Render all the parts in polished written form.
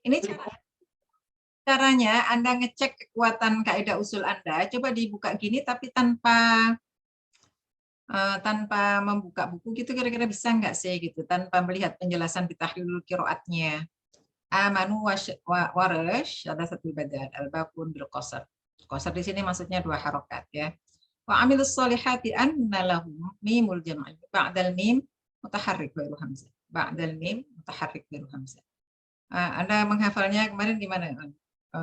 Ini caranya Anda ngecek kekuatan kaidah usul Anda, coba dibuka gini tapi tanpa membuka buku gitu, kira-kira bisa nggak sih gitu, tanpa melihat penjelasan di tahlilul qiraatnya. Amanu warash ada satu badal al-bakun bil qasar. Qasar di sini maksudnya 2 harokat ya. Wa amilus solihati anna lahum mimul jam'i ba'dal mim mutaharrik baru hamzah. Ba'dal mim mutaharrik baru hamzah. Anda menghafalnya kemarin gimana?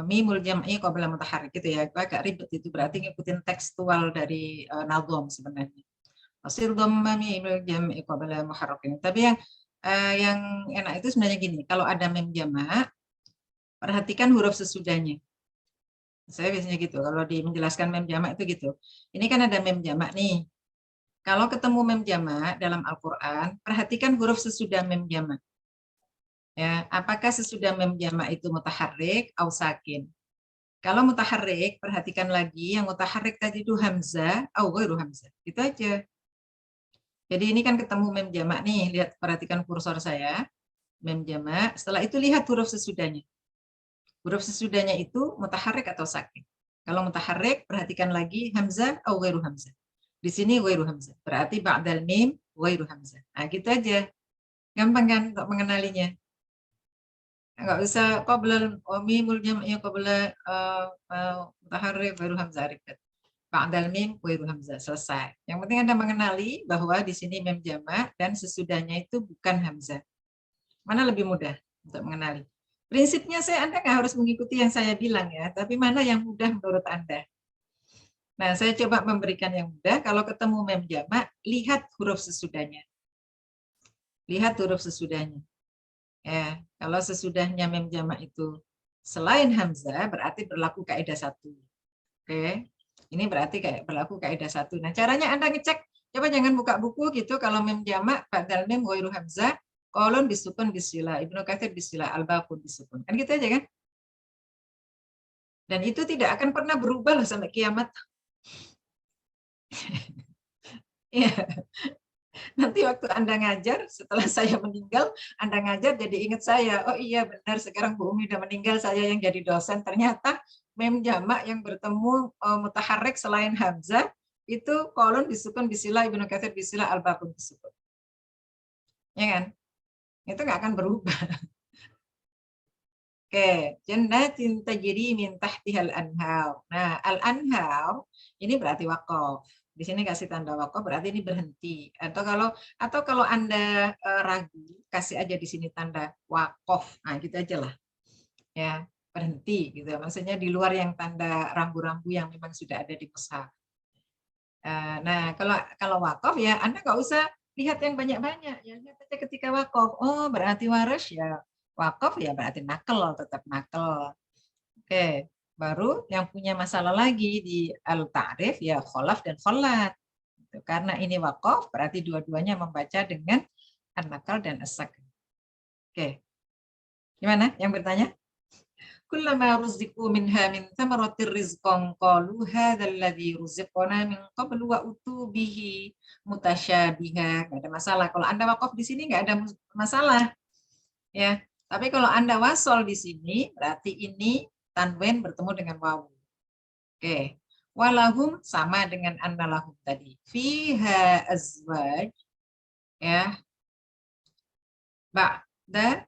Mimul jam'i qabla mutaharrik gitu ya. Agak ribet itu, berarti ngikutin tekstual dari nazom sebenarnya. Asil dhamma mimul jam'i qabla muharrakin. Tapi yang enak itu sebenarnya gini, kalau ada mem jamak, perhatikan huruf sesudahnya. Saya biasanya gitu, kalau menjelaskan mem jamak itu gitu. Ini kan ada mem jamak nih. Kalau ketemu mem jamak dalam Al-Qur'an, perhatikan huruf sesudah mem jamak. Ya, apakah sesudah mem jamak itu mutaharrik atau sakin? Kalau mutaharrik, perhatikan lagi yang mutaharrik tadi itu hamzah atau ghairu hamzah. Itu aja. Jadi ini kan ketemu mem jamak nih, lihat, perhatikan kursor saya, mem jamak. Setelah itu lihat huruf sesudahnya. Huruf sesudahnya itu mutaharrik atau sakin. Kalau mutaharrik, perhatikan lagi hamzah atau ghairu hamzah. Di sini ghairu hamzah. Berarti ba'dal mim ghairu hamzah. Nah, gitu aja. Gampang kan untuk mengenalinya. Nggak usah qabla mimul jam'i qabla mutaharrik ghairu hamzah rikat. Ba'dal mim ghairu hamzah, selesai. Yang penting Anda mengenali bahwa di sini mem jamak dan sesudahnya itu bukan hamzah. Mana lebih mudah untuk mengenali? Prinsipnya Anda nggak harus mengikuti yang saya bilang ya, tapi mana yang mudah menurut Anda. Nah, saya coba memberikan yang mudah. Kalau ketemu mem jamak, lihat huruf sesudahnya. Lihat huruf sesudahnya. Ya, kalau sesudahnya mem jamak itu selain hamzah, berarti berlaku kaidah 1. Oke. Ini berarti kayak berlaku kaidah 1. Nah, caranya Anda ngecek, coba jangan buka buku gitu, kalau mem jamak badal mim ghairu hamzah, kolon disukun bisila, Ibnu Katsir bisila, al-baqun disukun. Kan gitu aja kan? Dan itu tidak akan pernah berubah loh sampai kiamat. Iya. Nanti waktu Anda ngajar, setelah saya meninggal, Anda ngajar jadi ingat saya. Oh iya benar, sekarang Bu Umi udah meninggal, saya yang jadi dosen. Ternyata mem jamak yang bertemu mutaharrik selain hamzah itu kolon disukun bisila, Ibnu Katsir bisila, al-baqun disukun. Ya kan? Itu nggak akan berubah. Oke, jannatin tajri min tahtihal anhar. Nah, al-anhar ini berarti wakaf. Di sini kasih tanda wakaf berarti ini berhenti. Atau kalau Anda ragu, kasih aja di sini tanda wakaf. Nah, gitu aja lah. Ya, berhenti gitu. Maksudnya di luar yang tanda rambu-rambu yang memang sudah ada di mushaf. Nah, kalau wakaf ya Anda nggak usah lihat yang banyak-banyak. Ya, lihat aja ketika wakaf. Oh, berarti waras ya. Wakaf ya berarti nakel, tetap nakel. Oke, baru yang punya masalah lagi di al-ta'rif ya kholaf dan kholat. Karena ini wakaf berarti dua-duanya membaca dengan an-nakal dan as-sak. Oke, gimana yang bertanya? Kullama ruziqu minha min thamaratir rizqan qalu hadzal ladzi ruziqna min qablu wa utu bihi mutasyabiha. Enggak ada masalah. Kalau Anda wakaf di sini enggak ada masalah. Ya. Tapi kalau Anda wasol di sini berarti ini tanwin bertemu dengan wawu. Oke. Walahum sama dengan annalahum tadi. Fiha azwaj ya. Ba'da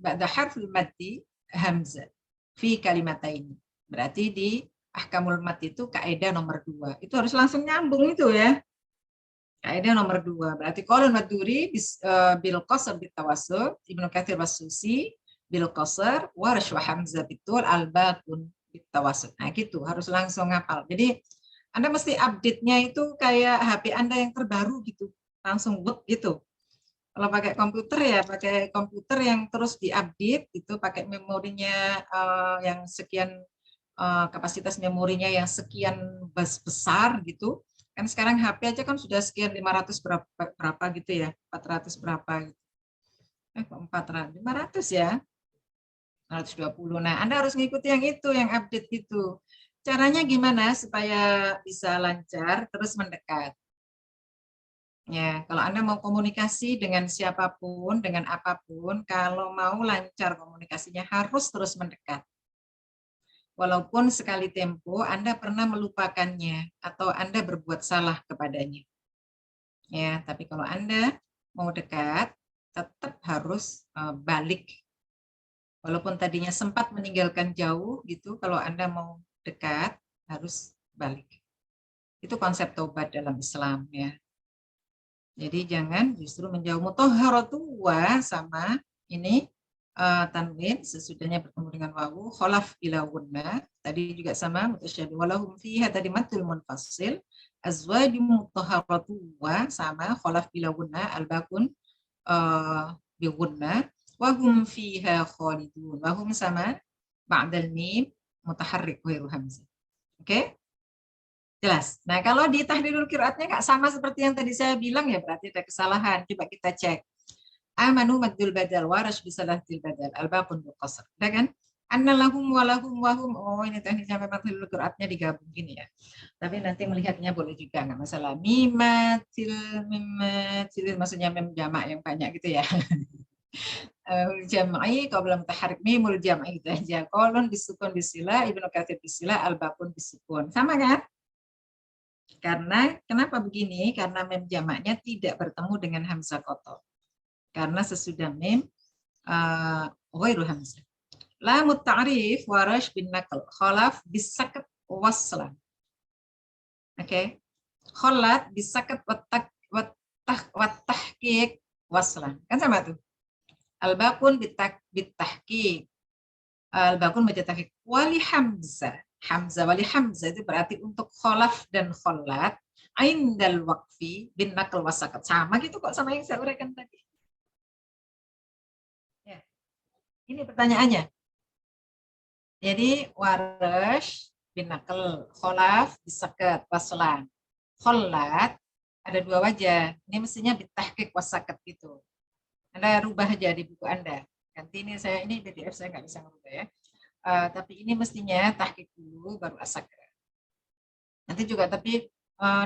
ba'da harful mati hamzah fi kalimataini. Berarti di ahkamul mat itu kaidah nomor 2. Itu harus langsung nyambung itu ya. Kaidah nomor 2. Berarti qaulun maduri bil qasr bit tawassul, Ibnu Katsir was-Susi bil qasr wa wa hamzah bitul al-baqun bit tawassul. Nah, gitu, harus langsung ngapal. Jadi Anda mesti update-nya itu kayak HP Anda yang terbaru gitu. Langsung gitu. Kalau pakai komputer ya pakai komputer yang terus diupdate itu, pakai memorinya yang sekian, kapasitas memorinya yang sekian besar gitu. Kan sekarang HP aja kan sudah sekian 500 berapa gitu ya, 400 berapa gitu. 400, 500 ya. 120. Nah, Anda harus ngikuti yang itu, yang update itu. Caranya gimana supaya bisa lancar terus mendekat? Ya, kalau Anda mau komunikasi dengan siapapun, dengan apapun, kalau mau lancar komunikasinya harus terus mendekat. Walaupun sekali tempo Anda pernah melupakannya atau Anda berbuat salah kepadanya. Ya, tapi kalau Anda mau dekat, tetap harus balik. Walaupun tadinya sempat meninggalkan jauh gitu, kalau Anda mau dekat harus balik. Itu konsep taubat dalam Islam ya. Jadi jangan justru menjauh. Mutahharatu wa sama ini tanwin sesudahnya bertemu dengan wawu, kholaf bila wunna. Tadi juga sama mutasyabih walahum fiha tadi matul munfasil. Azwajum mutahharatu wa sama kholaf bila wunna albakun bi wunna wahum fiha khalidun. Wahum sama ba'dal mim mutaharrik ghairu hamzah. Oke? Jelas. Nah, kalau di tahdidul qiraatnya nggak sama seperti yang tadi saya bilang ya berarti ada kesalahan. Coba kita cek. Amanu maddul badal warash bisalahdil badal albaqun bil qasr. Ada kan? Annalahum walahum wahum. Oh, ini teknisnya memang tahdidul qiraatnya digabung gini ya. Tapi nanti melihatnya boleh juga nggak masalah. Mimatil maksudnya mem jamak yang banyak gitu ya. Jam'i qabla mutaharrik mimul jam'i gitu aja. Qalun bisukun bisila, Ibnu Katsir bisila, albaqun bisukun. Sama kan? Karena kenapa begini? Karena mem jamaknya tidak bertemu dengan hamzah kotor. Karena sesudah mem ghairu hamzah. Lamut ta'rif warash bin naql khalaf bisakat waslan. Oke. Khalat bisakat watahqiq waslan. Kan sama tuh. Al-baqun bitahqiq. Al-baqun bitahqiq wali hamzah. Hamzah wali hamzah itu berarti untuk kholaf dan kholat indal waqfi bin naql wasakat sama gitu kok sama yang saya uraikan tadi. Ya. Ini pertanyaannya. Jadi warash bin naql kholaf bisakat waslan. Kholat ada dua wajah. Ini mestinya bitahqiq wasakat gitu. Anda rubah aja di buku Anda. Ganti ini PDF saya nggak bisa merubah ya. Tapi ini mestinya tahqiq dulu baru asakra. Nanti juga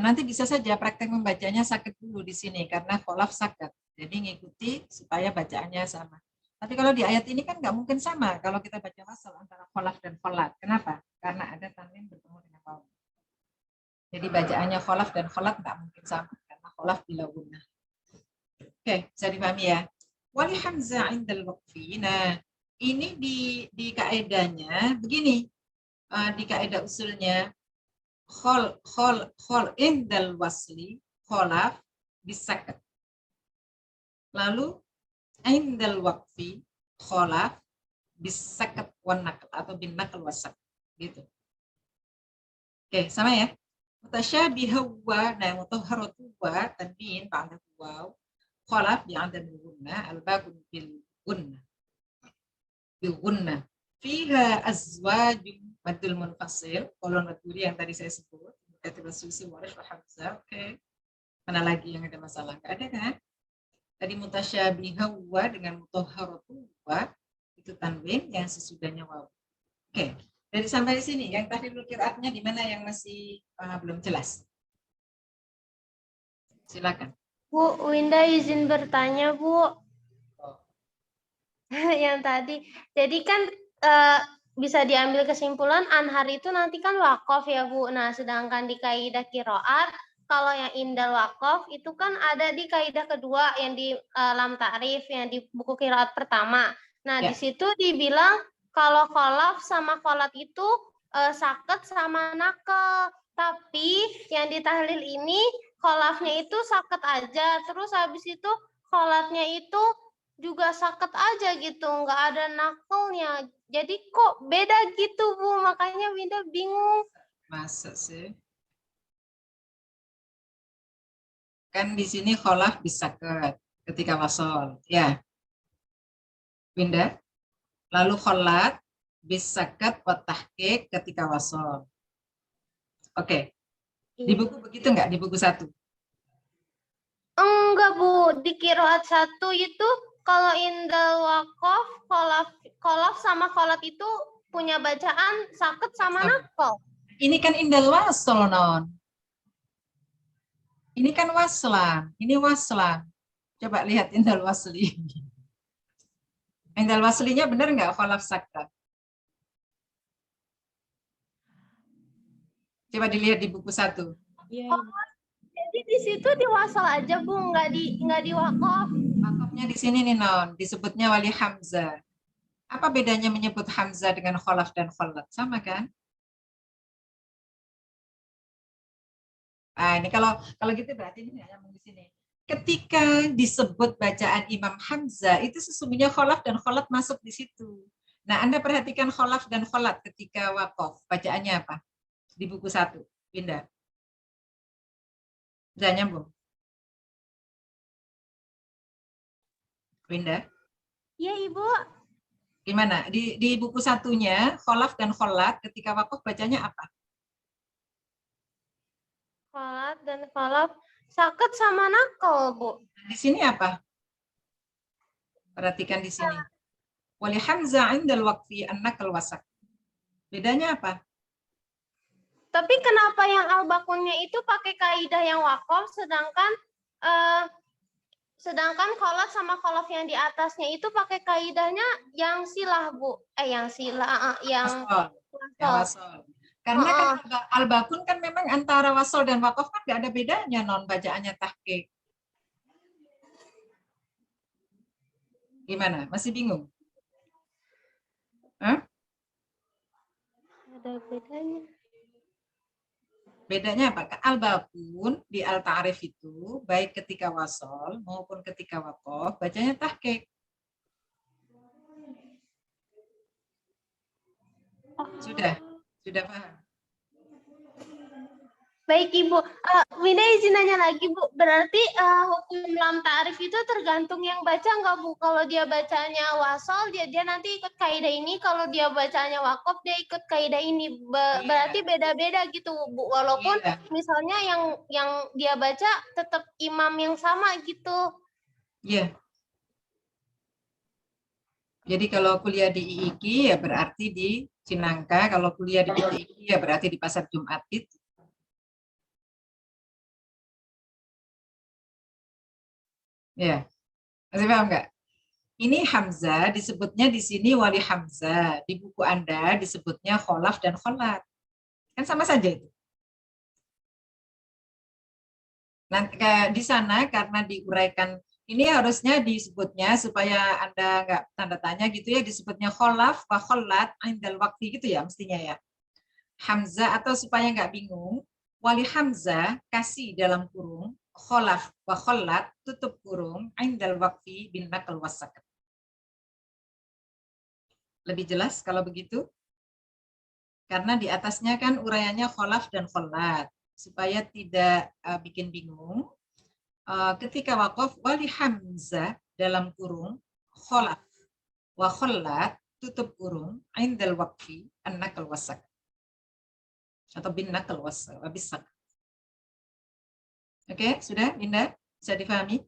nanti bisa saja praktek membacanya sakit dulu di sini karena kholaf sakat. Jadi ngikuti supaya bacaannya sama. Tapi kalau di ayat ini kan nggak mungkin sama kalau kita baca wasal antara kholaf dan kholat. Kenapa? Karena ada tanwin bertemu dengan wawu. Jadi bacaannya kholaf dan kholat nggak mungkin sama karena kholaf bila gunnah. Oke, bisa dipahami ya. Wali hamzah indal waqfi. Nah, ini di kaedahnya begini. Di kaedah usulnya khol indal wasli kholaf bisakat. Lalu indal waqfi kholaf bisakat wan naql atau bin naql wasak gitu. Oke, sama ya. Mutasyabihu wa na mutahharatu wa tanwin ba'da waw kholaf bi'adam gunna al-baqun bil gunna. Bil-gunna. Fiha azwajum madul munfasil. Kolon maduri yang tadi saya sebut. Kata Susi Warish wa Hamzah. Oke. Mana lagi yang ada masalah? Nggak ada kan? Tadi mutasyabiha wa dengan mutahharatu wa itu tanwin yang sesudahnya waw. Oke. Dari sampai di sini yang tadi qiraatnya di mana yang masih belum jelas? Silakan. Bu, Winda izin bertanya, Bu. Yang tadi. Jadi kan bisa diambil kesimpulan Anhar itu nanti kan wakof ya, Bu. Nah, sedangkan di kaidah qiraat kalau yang indal wakof itu kan ada di kaidah kedua yang di lam ta'rif yang di buku qiraat pertama. Nah, Ya. di situ dibilang kalau kholaf sama kholat itu saket sama nakel. Tapi yang di tahlil ini kholafnya itu saket aja. Terus habis itu kholatnya itu juga saket aja gitu, nggak ada nakelnya. Jadi kok beda gitu, Bu? Makanya Winda bingung. Masa sih? Kan di sini kholaf bisakat ketika wasol, ya. Winda. Lalu kholat bisakat wa tahqiq ketika wasol. Oke. Di buku begitu nggak? Di buku 1? Enggak, Bu. Di qiraat 1 itu kalau indal wakof, kholaf sama kholat itu punya bacaan saket sama nakel. Ini kan indal wasol non. Ini kan waslan, ini waslan. Coba lihat indal wasli. Indal waslinya benar nggak kholaf sakta? Coba dilihat di buku 1. Iya, Oh, jadi di situ di wasal aja Bu, nggak di wakaf. Wakafnya di sini nih non, disebutnya wali hamzah. Apa bedanya menyebut hamzah dengan kholaf dan kholat? Sama kan? Nah, ini kalau gitu berarti ini nggak nyambung di sini. Ketika disebut bacaan Imam Hamzah, itu sesungguhnya kholaf dan kholat masuk di situ. Nah, Anda perhatikan kholaf dan kholat ketika wakaf. Bacaannya apa? Di buku 1. Pindah. Udah nyambung? Pindah. Iya Ibu. Gimana? Di buku 1-nya, kholaf dan kholat ketika wakaf bacanya apa? Kholat dan kholaf sakit sama nakal Bu. Di sini apa? Perhatikan di sini. Wali hamzah indal waqfi annakal wasak. Bedanya apa? Tapi kenapa yang al-bakunnya itu pakai kaidah yang wakaf, sedangkan kholat sama kholof yang di atasnya itu pakai kaidahnya yang silah Bu. Yang silah, yang Wasol. Ya, wasal. wasol. Karena kan al-bakun kan memang antara wasol dan wakaf kan nggak ada bedanya non bacaannya tahqiq. Gimana? Masih bingung? Hah? Ada bedanya. Bedanya apa? Al-bakun di al-ta'rif itu baik ketika wasol maupun ketika wakaf bacanya tahqiq. Sudah paham? Baik Ibu, Winda izin nanya lagi Bu, berarti hukum lam ta'rif itu tergantung yang baca nggak Bu? Kalau dia bacanya wasol, dia nanti ikut kaidah ini, kalau dia bacanya wakaf, dia ikut kaidah ini. Berarti beda-beda gitu Bu, walaupun misalnya yang dia baca tetap imam yang sama gitu. Iya. Jadi kalau kuliah di IIKI ya berarti di Cinangka, kalau kuliah di IIKI ya berarti di Pasar Jumat itu. Ya, masih paham nggak? Ini Hamzah disebutnya di sini wali Hamzah, di buku Anda disebutnya kholaf dan kholat. Kan sama saja itu. Nanti di sana karena diuraikan ini harusnya disebutnya supaya Anda nggak tanda tanya gitu ya, disebutnya kholaf wa kholat indal waktu gitu ya mestinya ya. Hamzah atau supaya nggak bingung, wali Hamzah kasih dalam kurung kholaf wa kholat tutup kurung indal wakfi bin nakal wasakat. Lebih jelas kalau begitu? Karena di atasnya kan uraiannya kholaf dan kholat. Supaya tidak bikin bingung, ketika wakaf wali Hamzah dalam kurung kholaf wa kholat tutup kurung indal wakfi an nakal wasakat. Atau bin nakal wasakat. Oke, sudah Linda? Bisa difahami?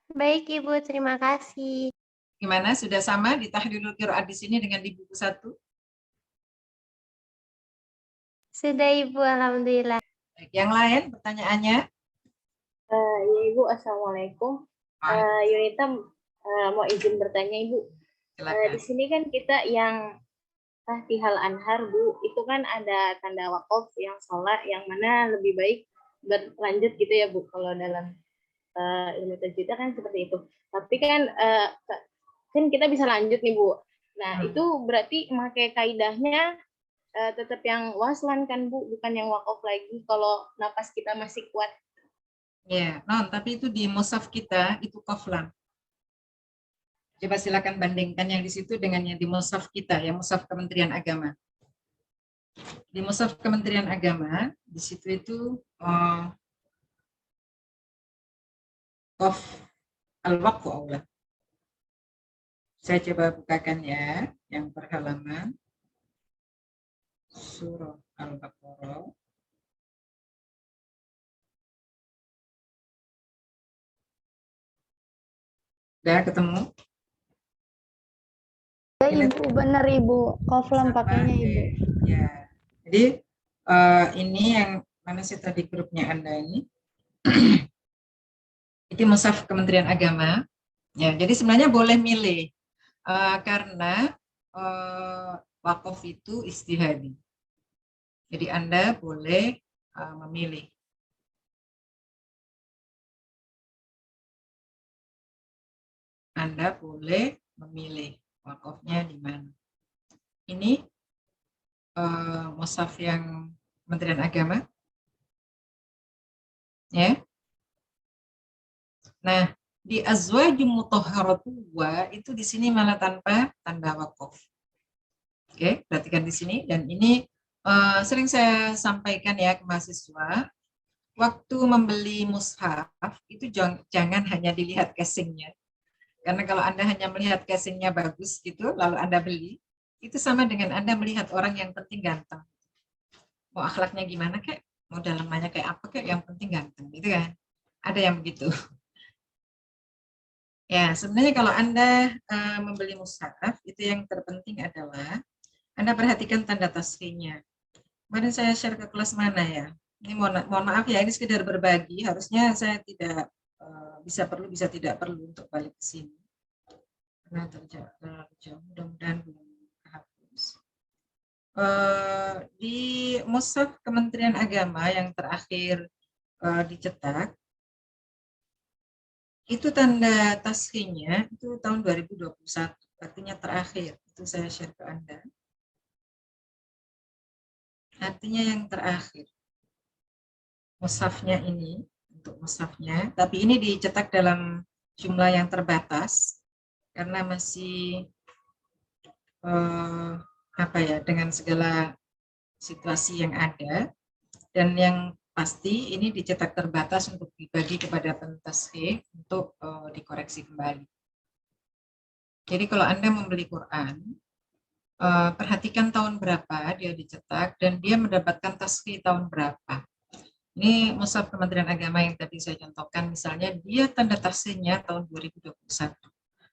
Baik Ibu, terima kasih. Gimana? Sudah sama di tahlilul qiraat di sini dengan di buku 1? Sudah Ibu, alhamdulillah. Baik, yang lain pertanyaannya? Ya Ibu, Assalamualaikum. Yunita mau izin bertanya Ibu. Di sini kan kita yang Tahtihal Anhar Bu, itu kan ada tanda wakaf yang sholat, yang mana lebih baik berlanjut gitu ya Bu, kalau dalam ilmu tajwid kan seperti itu. Tapi kan kita bisa lanjut nih Bu. Nah itu berarti pakai kaidahnya tetap yang waslan kan Bu, bukan yang wakaf lagi kalau napas kita masih kuat. Ya, non, tapi itu di mushaf kita itu qaflan. Coba silakan bandingkan yang di situ dengan yang di mushaf kita, yang mushaf Kementerian Agama. Di mushaf Kementerian Agama, di situ itu qaf al-waqfu aula. Saya coba bukakan ya, yang per halaman surah Al-Baqarah. Udah ketemu? Ya Ibu, benar Ibu. Qaflan pakainya Ibu. Ya. Jadi ini yang mana sih tadi grupnya Anda ini? Itu mushaf Kementerian Agama. Ya, jadi sebenarnya boleh milih karena wakaf itu ijtihadi. Jadi Anda boleh memilih. Anda boleh memilih wakafnya di mana. Ini mushaf yang Kementerian Agama. Ya. Nah, di azwajum mutahharatu itu di sini malah tanpa tanda wakaf. Oke, perhatikan di sini, dan ini sering saya sampaikan ya ke mahasiswa, waktu membeli mushaf itu jangan hanya dilihat casingnya. Karena kalau Anda hanya melihat casingnya bagus gitu, lalu Anda beli, itu sama dengan Anda melihat orang yang penting ganteng. Mau akhlaknya gimana kek, mau dalamannya kayak apa kek, yang penting ganteng, gitu kan. Ada yang begitu. Ya, sebenarnya kalau Anda membeli mushaf, itu yang terpenting adalah Anda perhatikan tanda tasfihnya. Kemarin saya share ke kelas mana ya? Ini mohon maaf ya, ini sekedar berbagi. Harusnya saya tidak bisa perlu, bisa tidak perlu untuk balik ke sini. Karena terlalu jauh, mudah-mudahan belum hapus. Di mushaf Kementerian Agama yang terakhir dicetak, itu tanda tasfihnya itu tahun 2021, artinya terakhir. Itu saya share ke Anda. Artinya yang terakhir. Mushafnya ini, untuk mushafnya, tapi ini dicetak dalam jumlah yang terbatas karena masih apa ya, dengan segala situasi yang ada, dan yang pasti ini dicetak terbatas untuk dibagi kepada pentasfih untuk dikoreksi kembali. Jadi kalau Anda membeli Quran, perhatikan tahun berapa dia dicetak dan dia mendapatkan tasfih tahun berapa. Ini mushaf Kementerian Agama yang tadi saya contohkan, misalnya dia tanda tasfihnya tahun 2021.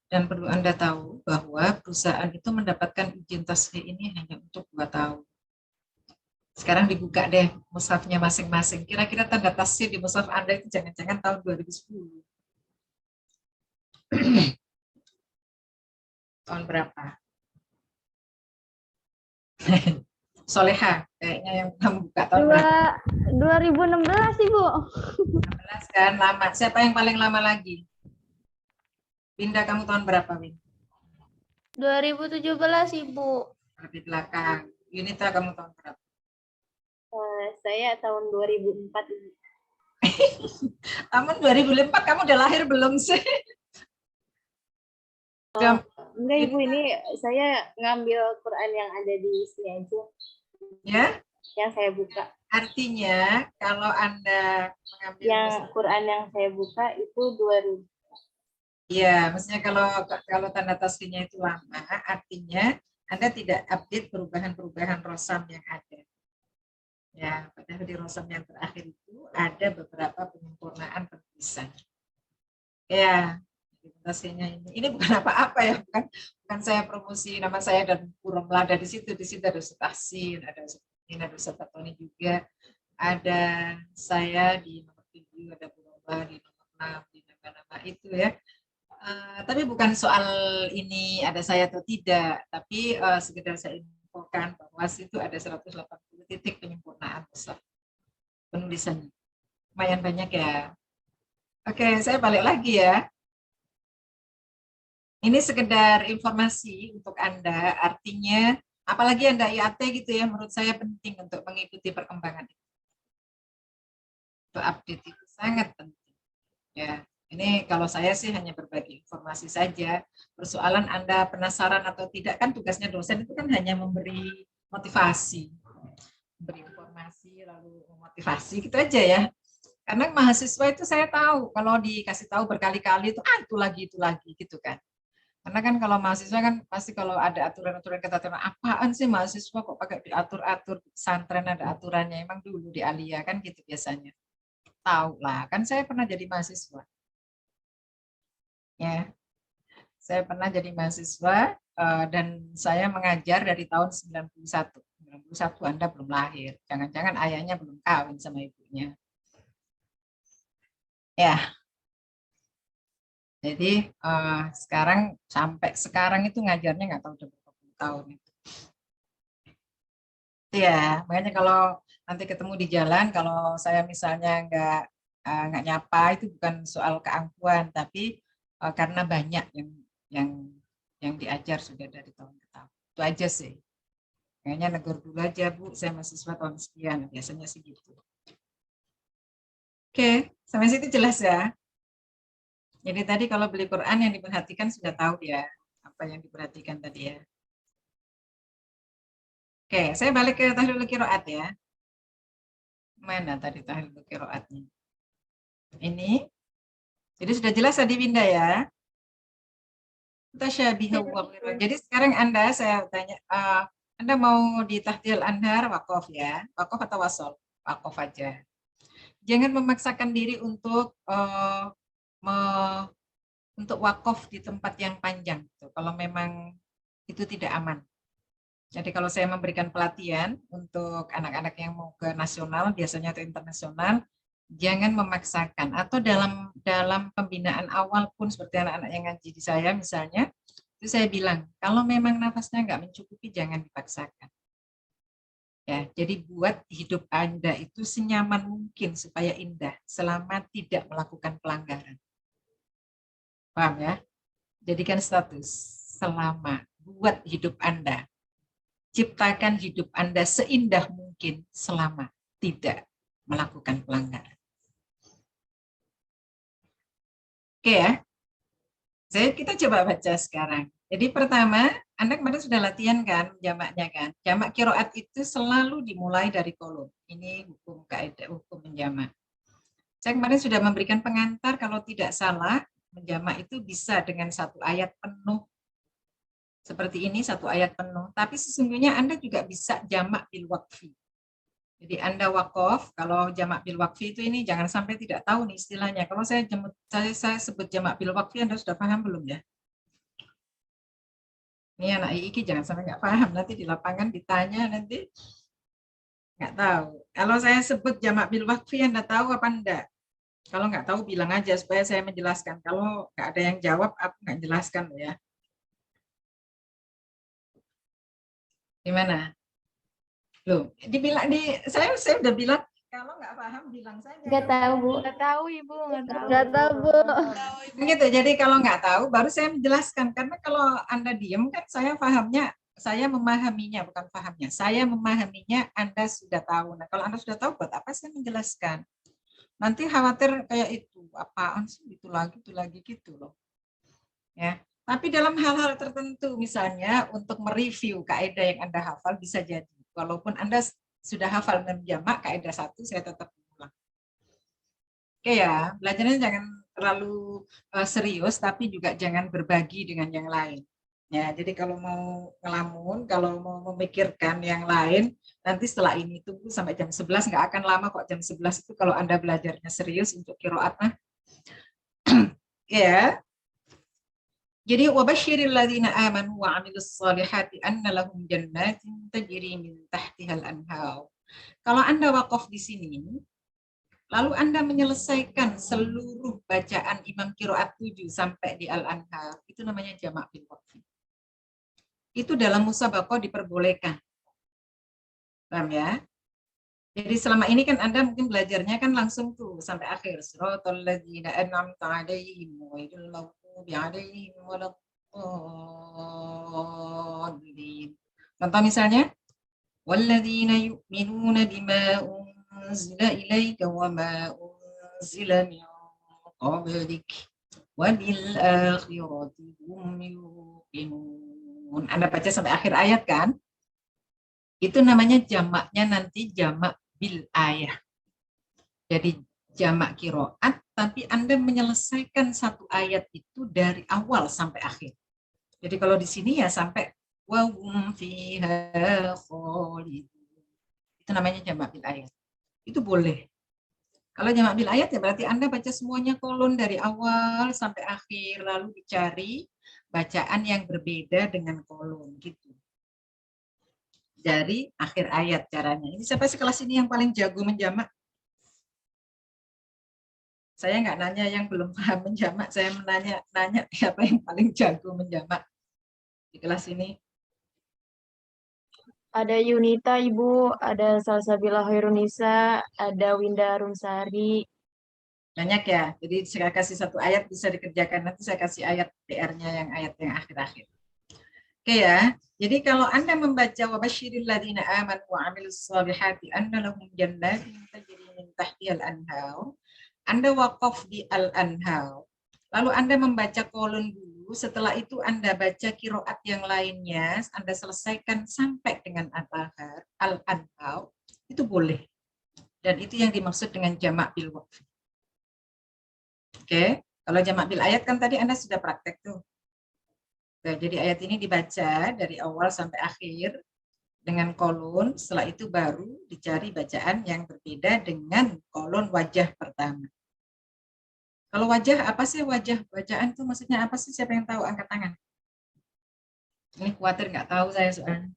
Dan perlu Anda tahu bahwa perusahaan itu mendapatkan izin tasfih ini hanya untuk 2 tahun. Sekarang dibuka deh mushafnya masing-masing. Kira-kira tanda tasfih di mushaf Anda itu jangan-jangan tahun 2010. Tahun berapa? Soleha, kayaknya yang membuka tahun berapa? 2016 Ibu. 16 kan, lama. Siapa yang paling lama lagi? Winda, kamu tahun berapa, Win? 2017 Ibu. Di belakang. Yunita, kamu tahun berapa? Saya tahun 2004. Tahun 2004 kamu udah lahir belum sih? Enggak Ibu, ini saya ngambil Quran yang ada di sini aja. Ya? Yang saya buka. Artinya kalau Anda mengambil yang Quran yang saya buka itu 2000. Iya, maksudnya kalau tanda tasfihnya itu lama, artinya Anda tidak update perubahan-perubahan rosam yang ada. Ya, padahal di rosam yang terakhir itu ada beberapa penyempurnaan penulisan. Ya, tasfihnya ini bukan apa-apa ya, bukan saya promosi nama saya dan Purwom Lada di situ ada Ustaz Tahsin, ada Ustaz Tony juga, ada saya di nomor 7, ada Purwom di nomor 6, di nama-nama itu ya. Tapi bukan soal ini ada saya atau tidak, tapi sekedar saya infokan bahwa situ ada 180 titik penyempurnaan besar penulisannya. Lumayan banyak ya. Oke, saya balik lagi ya. Ini sekedar informasi untuk Anda, artinya apalagi Anda IAT gitu ya, menurut saya penting untuk mengikuti perkembangan itu. Untuk update itu sangat penting. Ya. Ini kalau saya sih hanya berbagi informasi saja. Persoalan Anda penasaran atau tidak, kan tugasnya dosen itu kan hanya memberi motivasi. Memberi informasi lalu memotivasi gitu aja ya. Karena mahasiswa itu saya tahu kalau dikasih tahu berkali-kali itu itu lagi gitu kan. Karena kan kalau mahasiswa kan pasti kalau ada aturan-aturan ketentuan, apaan sih mahasiswa kok pakai diatur-atur, pesantren ada aturannya, emang dulu di Alia kan gitu biasanya. Tahu lah, kan saya pernah jadi mahasiswa. Ya, saya pernah jadi mahasiswa dan saya mengajar dari tahun 91. 91 Anda belum lahir. Jangan-jangan ayahnya belum kawin sama ibunya. Ya, jadi sekarang sampai sekarang itu ngajarnya nggak tahu udah berapa puluh tahun itu. Ya, makanya kalau nanti ketemu di jalan, kalau saya misalnya nggak nyapa itu bukan soal keangkuhan, tapi karena banyak yang yang diajar sudah dari tahun ke tahun. Itu aja sih. Kayaknya negur dulu aja Bu, saya mahasiswa tahun sekian, biasanya sih gitu. Oke, sampai situ jelas ya. Jadi tadi kalau beli Quran yang diperhatikan sudah tahu ya apa yang diperhatikan tadi ya. Oke, saya balik ke tahlil qiraat ya. Mana tadi tahlil qiraatnya? Ini. Jadi sudah jelas tadi Winda ya. Jadi sekarang Anda saya tanya, Anda mau di tahdil anhar wakof ya? Wakof atau wasol? Wakof aja. Jangan memaksakan diri untuk untuk wakof di tempat yang panjang. Kalau memang itu tidak aman. Jadi kalau saya memberikan pelatihan untuk anak-anak yang mau ke nasional, biasanya atau internasional, jangan memaksakan. Atau dalam pembinaan awal pun seperti anak-anak yang ngaji di saya misalnya, itu saya bilang, kalau memang nafasnya nggak mencukupi, jangan dipaksakan. Ya, jadi buat hidup Anda itu senyaman mungkin supaya indah, selama tidak melakukan pelanggaran. Paham ya? Jadikan status selama buat hidup Anda. Ciptakan hidup Anda seindah mungkin selama tidak melakukan pelanggaran. Oke ya. Kita coba baca sekarang. Jadi pertama, Anda kemarin sudah latihan kan jamaknya kan. Jamak qiraat itu selalu dimulai dari kolom. Ini hukum kaidah hukum menjamak. Saya kemarin sudah memberikan pengantar kalau tidak salah menjamak itu bisa dengan satu ayat penuh. Seperti ini satu ayat penuh. Tapi sesungguhnya Anda juga bisa jamak bil waqfi. Jadi Anda wakof, kalau jamak bil wakfi itu ini jangan sampai tidak tahu nih istilahnya. Kalau saya sebut jamak bil wakfi, Anda sudah paham belum ya? Ini anak Iki jangan sampai nggak paham, nanti di lapangan ditanya nanti nggak tahu. Kalau saya sebut jamak bil wakfi, Anda tahu apa enggak? Kalau nggak tahu bilang aja supaya saya menjelaskan. Kalau nggak ada yang jawab, aku nggak jelaskan loh ya. Gimana? Loh, saya udah bilang kalau nggak paham bilang saja. Nggak tahu, Bu. Nggak tahu Ibu, Nggak tahu, Bu. Begitu. Jadi kalau nggak tahu baru saya menjelaskan, karena kalau Anda diem kan saya pahamnya, saya memahaminya bukan pahamnya. Saya memahaminya Anda sudah tahu. Nah, kalau Anda sudah tahu buat apa saya menjelaskan? Nanti khawatir kayak itu, apaan sih itu lagi gitu loh. Ya. Tapi dalam hal-hal tertentu misalnya untuk mereview kaidah yang Anda hafal bisa jadi. Walaupun Anda sudah hafal menjamak kaidah satu, saya tetap ulang. Oke ya, belajarnya jangan terlalu serius, tapi juga jangan berbagi dengan yang lain. Ya, jadi kalau mau ngelamun, kalau mau memikirkan yang lain, nanti setelah ini tunggu sampai jam 11, nggak akan lama kok jam 11 itu kalau Anda belajarnya serius untuk qiraat. Ya. Jadi wabashiril ladzina amanu wa 'amilus shalihati anna lahum jannatin tajri min tahtihal anhar. Kalau Anda wakaf di sini, lalu Anda menyelesaikan seluruh bacaan Imam Qiraat 7 sampai di Al-Anhar, itu namanya jamak bil waqfi. Itu dalam musabaqah diperbolehkan. Paham ya? Jadi selama ini kan Anda mungkin belajarnya kan langsung tuh sampai akhir. Shiratal ladzina an'amta 'alaihim ghairil maghdubi 'alaihim waladdallin. Contoh misalnya, walladzina yu'minuna bima unzila ilaika wa ma unzila min qablik wa bil akhirati hum yuqinun. Anda baca sampai akhir ayat kan? Itu namanya jamaknya nanti jamak bil ayah. Jadi jamak qiraat, tapi Anda menyelesaikan satu ayat itu dari awal sampai akhir. Jadi kalau di sini ya sampai wa hum fiha khalidun. Itu namanya jamak bil ayat. Itu boleh. Kalau jamak bil ayat ya berarti Anda baca semuanya kolon dari awal sampai akhir, lalu dicari bacaan yang berbeda dengan kolon gitu. Dari akhir ayat caranya. Ini siapa sekelas ini yang paling jago menjamak? Saya nggak nanya yang belum paham menjamak, saya nanya siapa yang paling jago menjamak di kelas ini. Ada Yunita, Ibu, ada Salsabila Hoirunisa, ada Winda Rumsari. Banyak ya, jadi saya kasih satu ayat bisa dikerjakan, nanti saya kasih ayat PR-nya yang ayat yang akhir-akhir. Oke ya, jadi kalau Anda membaca wabasyiril ladzina amanu wa amilus shalihati anna lahum jannatin tajri min tahtihal anhar, Anda wakaf di al-anhar, lalu Anda membaca kolon dulu, setelah itu Anda baca kiroat yang lainnya, Anda selesaikan sampai dengan al-anhar, itu boleh. Dan itu yang dimaksud dengan jamak bil waqf. Oke, kalau jamak bil ayat kan tadi Anda sudah praktek tuh. Jadi ayat ini dibaca dari awal sampai akhir dengan kolon, setelah itu baru dicari bacaan yang berbeda dengan kolon wajah pertama. Kalau wajah, apa sih wajah bacaan itu maksudnya apa sih? Siapa yang tahu angkat tangan? Ini khawatir nggak tahu saya soalnya.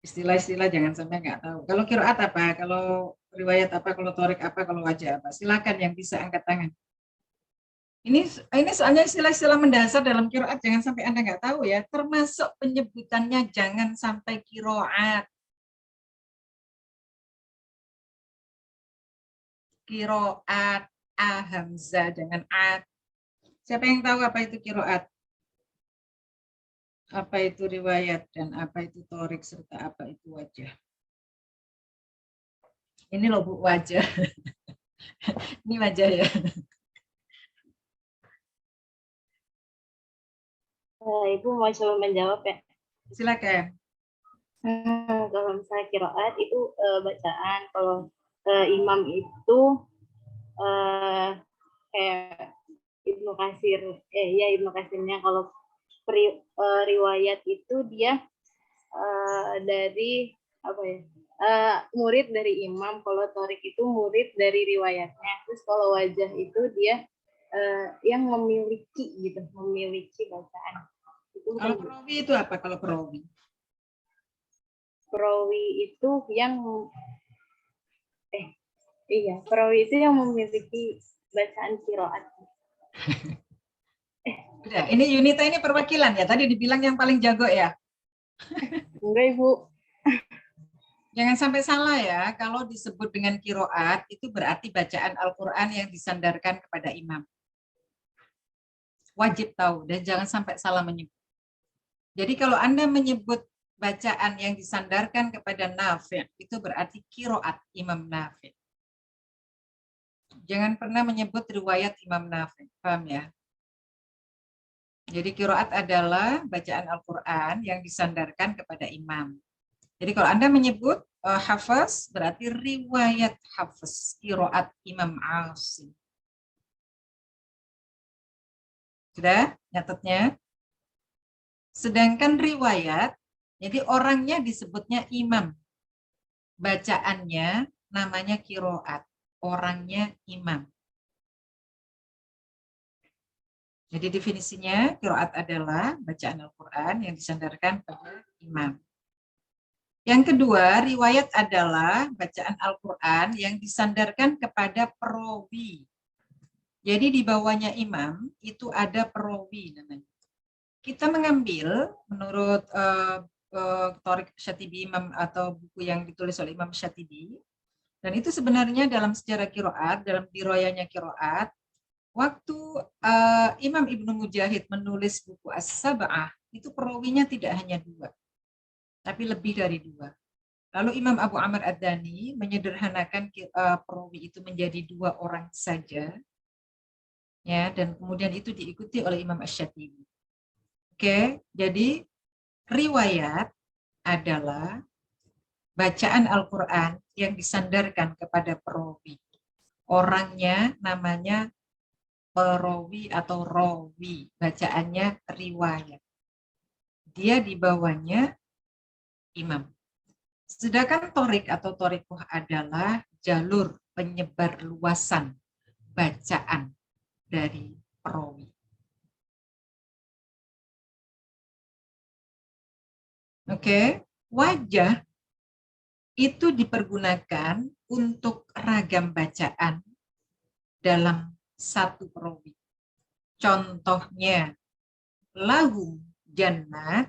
Istilah-istilah jangan sampai nggak tahu. Kalau qiraat apa? Kalau riwayat apa? Kalau torik apa? Kalau wajah apa? Silakan yang bisa angkat tangan. Ini soalnya istilah-istilah mendasar dalam qiraat, jangan sampai Anda nggak tahu ya. Termasuk penyebutannya jangan sampai qiraat. Qiraat, a hamzah dengan at. Siapa yang tahu apa itu qiraat? Apa itu riwayat dan apa itu torik serta apa itu wajah? Ini loh Bu, wajah. Ini wajah ya. Ibu mau coba menjawab ya. Silakan. Kalau misalnya kiroat itu bacaan, kalau imam itu kayak Ibnu Katsir, ya Ibnu Katsirnya. Kalau riwayat itu dia dari apa ya? Murid dari imam. Kalau torik itu murid dari riwayatnya. Terus kalau wajah itu dia yang memiliki gitu, memiliki bacaan. Itu kalau perawi itu apa kalau perawi? Perawi itu yang perawi itu yang memiliki bacaan qiraat. Udah, ini Yunita ini perwakilan ya. Tadi dibilang yang paling jago ya. Enggak, Ibu. Jangan sampai salah ya. Kalau disebut dengan qiraat itu berarti bacaan Al-Qur'an yang disandarkan kepada imam. Wajib tahu dan jangan sampai salah menyebut. Jadi kalau Anda menyebut bacaan yang disandarkan kepada Nafi', itu berarti qiraat Imam Nafi'. Jangan pernah menyebut riwayat Imam Nafi', paham ya? Jadi qiraat adalah bacaan Al-Qur'an yang disandarkan kepada imam. Jadi kalau Anda menyebut Hafaz, berarti riwayat Hafaz, qiraat Imam Asim. Sudah nyatetnya? Sedangkan riwayat, jadi orangnya disebutnya imam. Bacaannya namanya qiraat, orangnya imam. Jadi definisinya qiraat adalah bacaan Al-Qur'an yang disandarkan pada imam. Yang kedua, riwayat adalah bacaan Al-Qur'an yang disandarkan kepada perawi. Jadi di bawahnya imam itu ada perawi namanya. Kita mengambil menurut Thoriq Syatibi Imam atau buku yang ditulis oleh Imam Syatibi, dan itu sebenarnya dalam sejarah qiraat, dalam diroyahnya qiraat, waktu Imam Ibnu Mujahid menulis buku As-Sab'ah, itu perawinya tidak hanya 2, tapi lebih dari 2. Lalu Imam Abu Amr Ad-Dani menyederhanakan perawi itu menjadi 2 orang saja, ya, dan kemudian itu diikuti oleh Imam Asy-Syatibi. Oke, jadi riwayat adalah bacaan Al-Quran yang disandarkan kepada perawi. Orangnya namanya perawi atau rawi, bacaannya riwayat. Dia di bawahnya imam. Sedangkan torik atau torikoh adalah jalur penyebar luasan bacaan dari perawi. Oke, wajah itu dipergunakan untuk ragam bacaan dalam satu perawi. Contohnya, lahum jannat,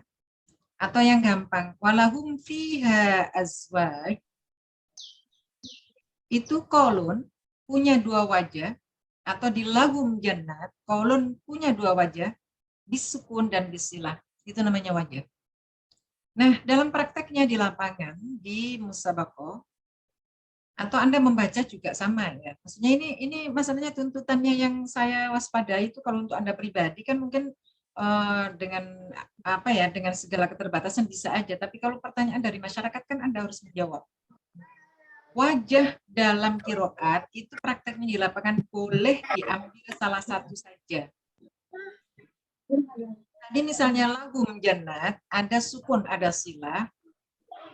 atau yang gampang, walahum fiha azwaj, itu kolon punya dua wajah, atau di lahum jannat, kolon punya dua wajah, bisukun dan bisilah. Itu namanya wajah. Nah, dalam prakteknya di lapangan, di musabakoh, atau Anda membaca juga sama ya. Maksudnya ini masalahnya tuntutannya yang saya waspadai itu kalau untuk Anda pribadi kan mungkin dengan apa ya, dengan segala keterbatasan bisa aja, tapi kalau pertanyaan dari masyarakat kan Anda harus menjawab. Wajah dalam qiraat itu prakteknya di lapangan boleh diambil salah satu saja. Tadi misalnya lahum jannat, ada sukun, ada silah,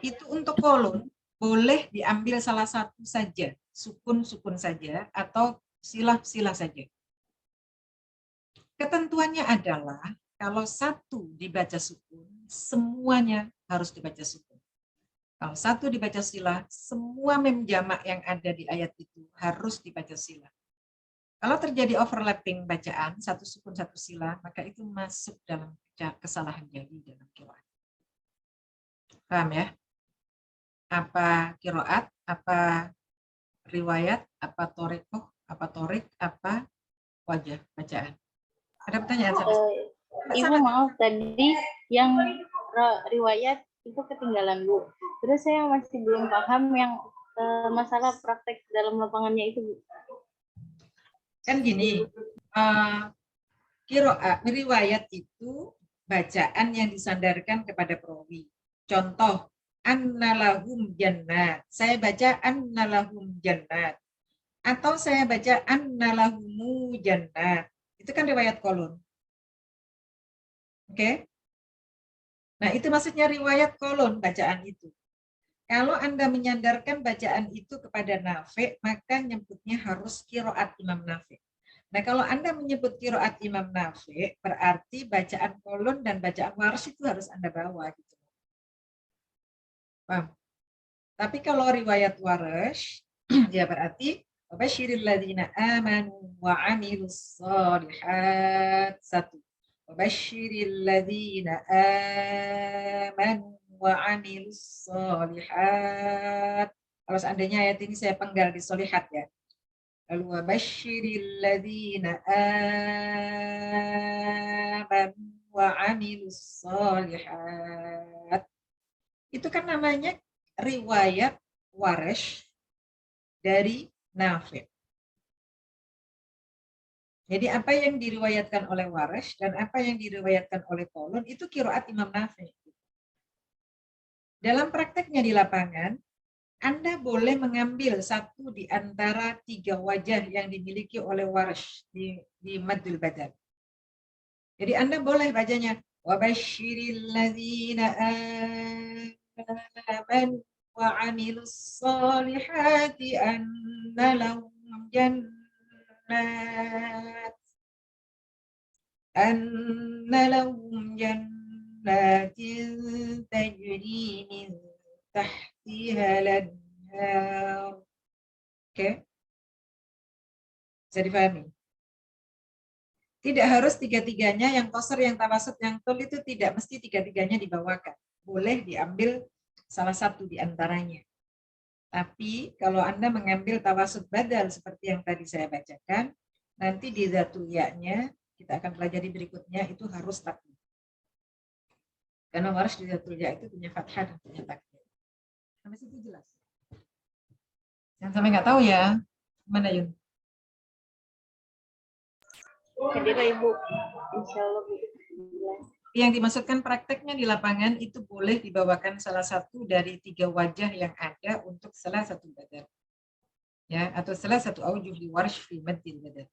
itu untuk kolon boleh diambil salah satu saja, sukun-sukun saja, atau silah-silah saja. Ketentuannya adalah kalau satu dibaca sukun, semuanya harus dibaca sukun. Kalau satu dibaca silah, semua mem jamak yang ada di ayat itu harus dibaca silah. Kalau terjadi overlapping bacaan, satu sukun, satu silah, maka itu masuk dalam kesalahan jali dalam qiraat. Paham ya? Apa qiraat, apa riwayat, apa torikoh, apa torik, apa wajah bacaan. Ada pertanyaan? Ibu maaf, tadi yang riwayat itu ketinggalan, Bu. Terus saya masih belum paham yang masalah praktek dalam lapangannya itu, Bu. Kan gini, qiraat riwayat itu bacaan yang disandarkan kepada perawi. Contoh, annalahum jannat. Saya baca annalahum jannat. Atau saya baca annalahumu jannat. Itu kan riwayat kolon. Oke? Nah, itu maksudnya riwayat kolon bacaan itu. Kalau Anda menyandarkan bacaan itu kepada Nafi', maka nyebutnya harus qiraat Imam Nafi'. Nah, kalau Anda menyebut qiraat Imam Nafi', berarti bacaan kolon dan bacaan warsy itu harus Anda bawa. Gitu. Paham? Tapi kalau riwayat warsy, ya berarti wabasyiril ladzina amanu wa 'amilus shalihat. Satu. Wabasyiril ladzina amanu wa 'amilus shalihat. Kalau seandainya ayat ini saya penggal di shalihat ya. Lalu wabasyiril ladzina amanu wa 'amilus shalihat. Itu kan namanya riwayat warsy dari Nafi'. Jadi apa yang diriwayatkan oleh warsy dan apa yang diriwayatkan oleh kolon itu qiraat Imam Nafi'. Dalam prakteknya di lapangan, Anda boleh mengambil satu di antara tiga wajah yang dimiliki oleh warsy di Maddul Badal. Jadi Anda boleh bacanya wabasyiril ladzina amanu wa 'amilus sholihati anna lahum jannat jannatin tajri min tahtiha al-anhar. Oke. Bisa dipahami? Tidak harus tiga-tiganya, yang qasar, yang tawasud, yang tul itu tidak mesti tiga-tiganya dibawakan. Boleh diambil salah satu di antaranya. Tapi kalau Anda mengambil tawasud badal seperti yang tadi saya bacakan, nanti di dhatul ya-nya kita akan pelajari berikutnya itu harus takdir. Karena warsy di dhatul ya itu punya fathah dan punya takdir. Sampai situ jelas? Yang sampai nggak tahu ya, mana Yun? Hadirah Ibu, insya Allah Bu. Yang dimaksudkan prakteknya di lapangan itu boleh dibawakan salah satu dari tiga wajah yang ada untuk salah satu badal. Ya, atau salah satu aujuh di warsy fi maddil badal.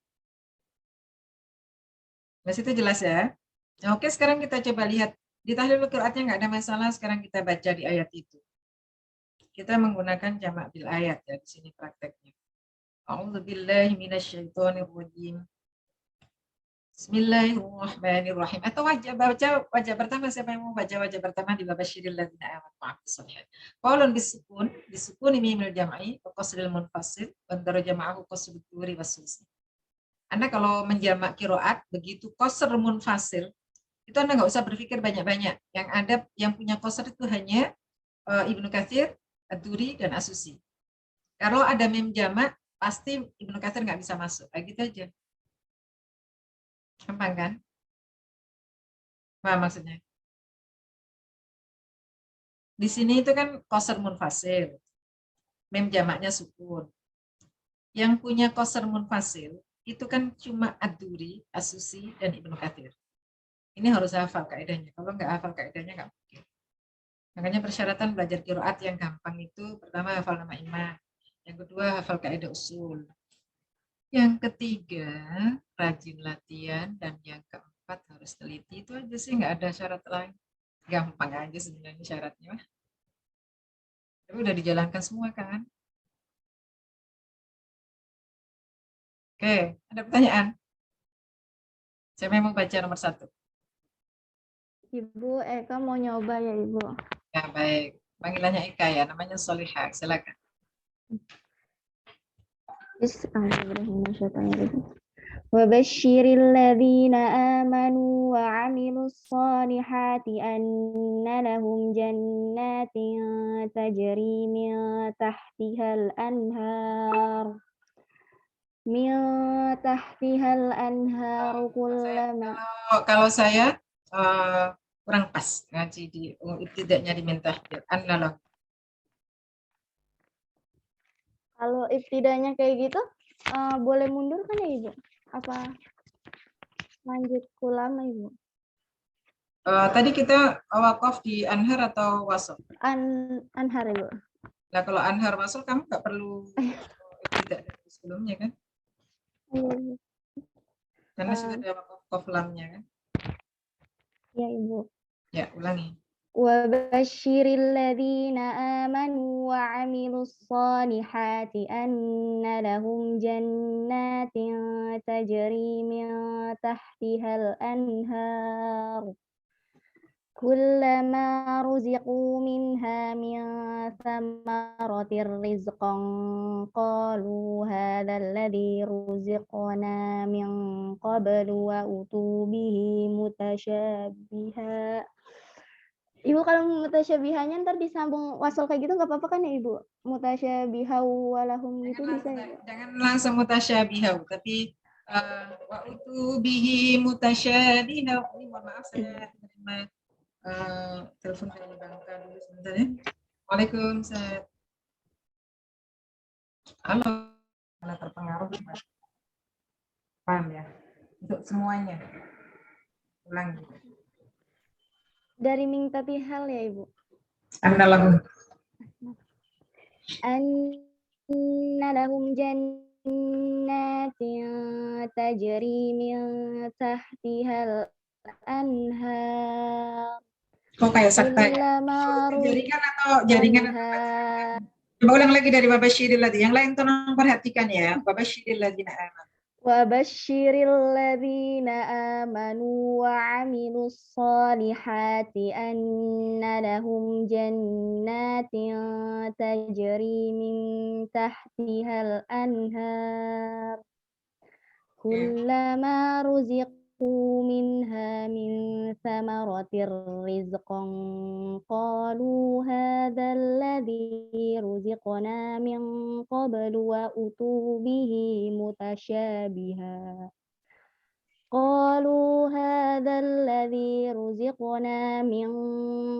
Mas itu jelas ya? Nah, oke, sekarang kita coba lihat. Di tahlilul qiraatnya nggak ada masalah, sekarang kita baca di ayat itu. Kita menggunakan jamak bil ayat ya, di sini prakteknya. A'udzubillahi minasyaitonirrajim. Bismillahirrahmanirrahim. Atau wajah pertama, siapa yang mau baca wajah pertama di wabasyiril ladzina amanu wa 'amilus shalihat. Qaulun bisukun mimil jam'i wa qasril munfasil wa darajah ma'ahu qasrul turi was sulsi. Anda kalau menjamak kiroat, begitu qasr munfasil, itu Anda nggak usah berpikir banyak-banyak. Yang ada yang punya qasr itu hanya Ibnu Katsir, Ad-Duri, dan As-Susi. Kalau ada mim jamak, pasti Ibnu Katsir nggak bisa masuk. Kayak gitu aja. Gampang kan? Apa maksudnya? Di sini itu kan qasr munfasil. Mim jamaknya sukun. Yang punya qasr munfasil itu kan cuma Ad-Duri, As-Susi, dan Ibnu Katsir. Ini harus hafal kaidahnya. Kalau nggak hafal kaidahnya nggak mungkin. Makanya persyaratan belajar qiraat yang gampang itu pertama hafal nama imam, yang kedua hafal kaidah usul, yang ketiga rajin latihan, dan yang keempat harus teliti. Itu aja sih, nggak ada syarat lain. Gampang aja sebenarnya syaratnya. Tapi udah dijalankan semua kan? Oke, ada pertanyaan? Siapa yang mau baca nomor 1? Ibu Eka mau nyoba ya Ibu. Ya, baik. Panggilannya Eka ya, namanya Solihah. Silakan. Wabasyiril ladzina amanu wa 'amilus solihati anna lahum jannatin tajri min tahtihal anhar. Min tahtihal anhar kullama. Kalau saya kurang pas ngaji di ibtida'nya di mentahdir. Annalah. Kalau ibtidanya kayak gitu, boleh mundur kan ya Ibu? Apa lanjut ulama Ibu? Tadi kita wakaf di anhar atau wasol? Anhar Ibu. Nah, kalau anhar wasol kamu nggak perlu ibtida' dari sebelumnya kan? Karena sudah ada wakaf lamnya kan? Ya Ibu. Ya, ulangi. Wabasyiril ladzina amanu wa 'amilus solihati anna lahum jannatin tajri min tahtihal anhar. Kullama ruziqu minha min thamaratir rizqan qalu hadzal ladzi ruziqna min qablu wa utu bihi mutasyabiha. Ibu kalau mutasyabihannya ntar disambung wasol kayak gitu nggak apa-apa kan ya Ibu? Mutasyabiha walahum gitu bisa ya? Jangan langsung mutasyabihau, tapi wa utu bihi mutasyabiha. Ini mohon maaf saya terima telepon dari Bangka dulu sebentar ya. Waalaikumsalam. Halo. Mana terpengaruh? Paham ya? Untuk semuanya. Ulangi. Dari Ming Tatihal ya Ibu? Annalahum. Anna lahum jannatin tajri min tahtihal anhar. Kok kayak sakta ya? Jaringan atau jaringan? Coba ulang lagi dari Wabasyiril ladzina. Yang lain tolong perhatikan ya. Wabasyiril ladzina amanu. Wabasyiril ladzina amanu wa 'amilus solihati anna lahum jannatin tajri min tahtihal anhar. Kullama ruziqu minha min thamaratir rizqan qalu hadzal ladzi ruziqna min qablu wa utu bihi mutasyabiha. Qalu hadzal ladzi ruziqna min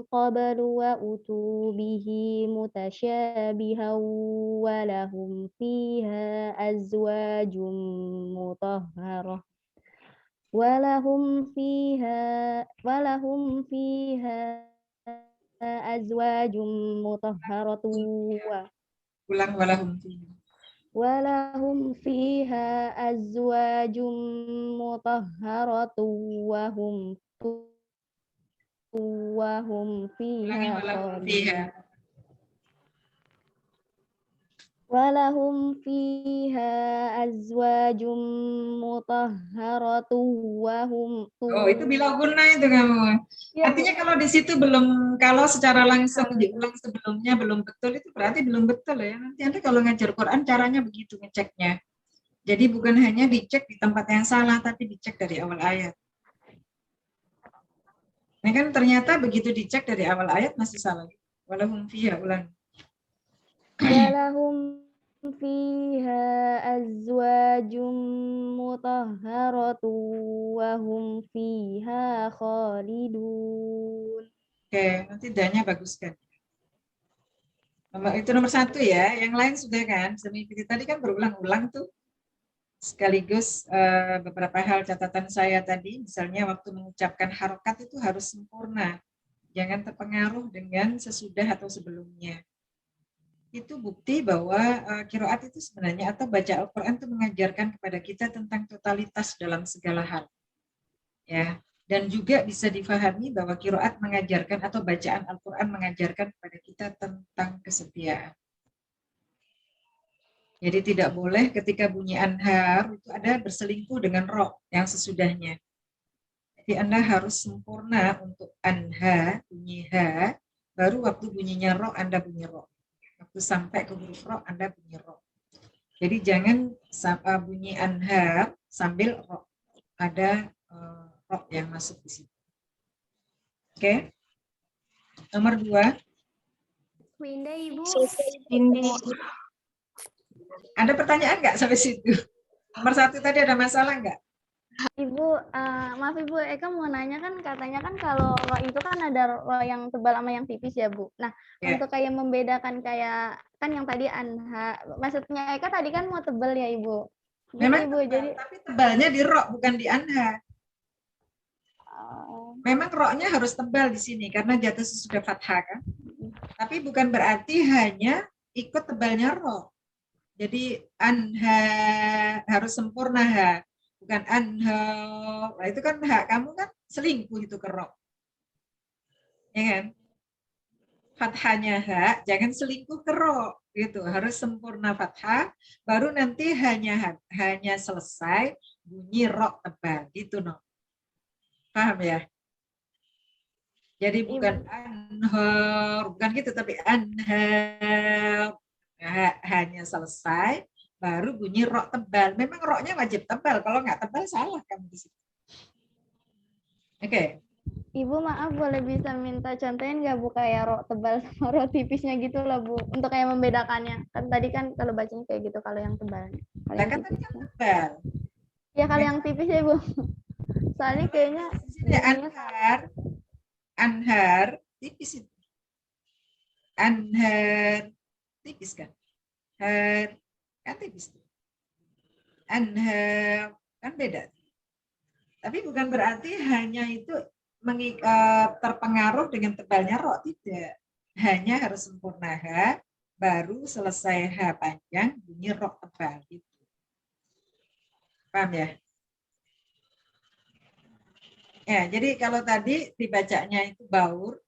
qablu wa utu bihi mutasyabiha wa lahum fiha azwajum mutahharah. Walahum fiha azwajum mutahharatu Ulang walahum fiha. walahum fiha azwajum mutahharatu wa hum fiha khalidun. Walahum fiha azwajum mutahharatu wa hum. Oh, itu bila guna itu kamu. Ya, artinya kalau di situ belum, kalau secara langsung diulang sebelumnya belum betul, itu berarti belum betul ya. Nanti Anda kalau ngajar Quran caranya begitu ngeceknya. Jadi bukan hanya dicek di tempat yang salah, tapi dicek dari awal ayat. Ini kan ternyata begitu dicek dari awal ayat masih salah. Walahum fiha ulang. Walahum fiha azwajum mutahharatu wa hum fiha khalidun. Oke, nanti danya bagus kan. Itu nomor 1 ya. Yang lain sudah kan. Mengikuti tadi kan berulang-ulang tuh. Sekaligus beberapa hal catatan saya tadi, misalnya waktu mengucapkan harokat itu harus sempurna. Jangan terpengaruh dengan sesudah atau sebelumnya. Itu bukti bahwa qiraat itu sebenarnya atau baca Al-Quran itu mengajarkan kepada kita tentang totalitas dalam segala hal. Ya, dan juga bisa difahami bahwa qiraat mengajarkan atau bacaan Al-Quran mengajarkan kepada kita tentang kesetiaan. Jadi tidak boleh ketika bunyi anhar itu ada berselingkuh dengan ro yang sesudahnya. Jadi Anda harus sempurna untuk anha, bunyi ha, baru waktu bunyinya ro Anda bunyi ro. Waktu sampai ke huruf ro Anda bunyi ro. Jadi jangan bunyi anhar sambil ro. Ada ro yang masuk di situ. Oke. Nomor 2. Winda, Ibu. Ini Ada pertanyaan nggak sampai situ? Nomor 1 tadi ada masalah nggak? Ibu, maaf Ibu, Eka mau nanya kan katanya kan kalau ro itu kan ada ro yang tebal sama yang tipis ya Bu. Nah, Ya. untuk kayak membedakan kayak kan yang tadi anha, maksudnya Eka tadi kan mau tebal ya Ibu. Gitu, Memang Ibu, tebal, jadi tapi tebalnya di ro bukan di anha. Memang ro-nya harus tebal di sini karena jatuh sesudah fathah kan. Tapi bukan berarti hanya ikut tebalnya ro. Jadi anha harus sempurna ha, bukan anha. Nah, itu kan ha, kamu kan selingkuh itu ke ro. Ya kan? Fathahnya ha, jangan selingkuh ke ro gitu. Harus sempurna fathah, baru nanti hanya selesai bunyi ro tebal gitu no. Paham ya? Jadi bukan anhar, bukan gitu, tapi anhar. Hanya selesai, baru bunyi ro tebal. Memang ro-nya wajib tebal, kalau nggak tebal salah kamu di situ. Oke. Ibu maaf boleh bisa minta contohin nggak Bu kayak ro tebal sama ro tipisnya gitu lah Bu, untuk kayak membedakannya. Kan tadi kan kalau bacanya kayak gitu kalau yang tebalnya. Kalau Nah, yang kan tadi kan tipisnya. tebal. Ya kalau yang tipis ya Bu. Soalnya kayaknya Di sini anhar tipis itu. Anhar tipis kan? Har kan tipis. Anhar kan beda. Tapi bukan berarti hanya itu terpengaruh dengan tebalnya ro, tidak. Hanya harus sempurna ha, baru selesai ha panjang bunyi ro tebal gitu. Paham ya? Ya, jadi kalau tadi dibacanya itu baur,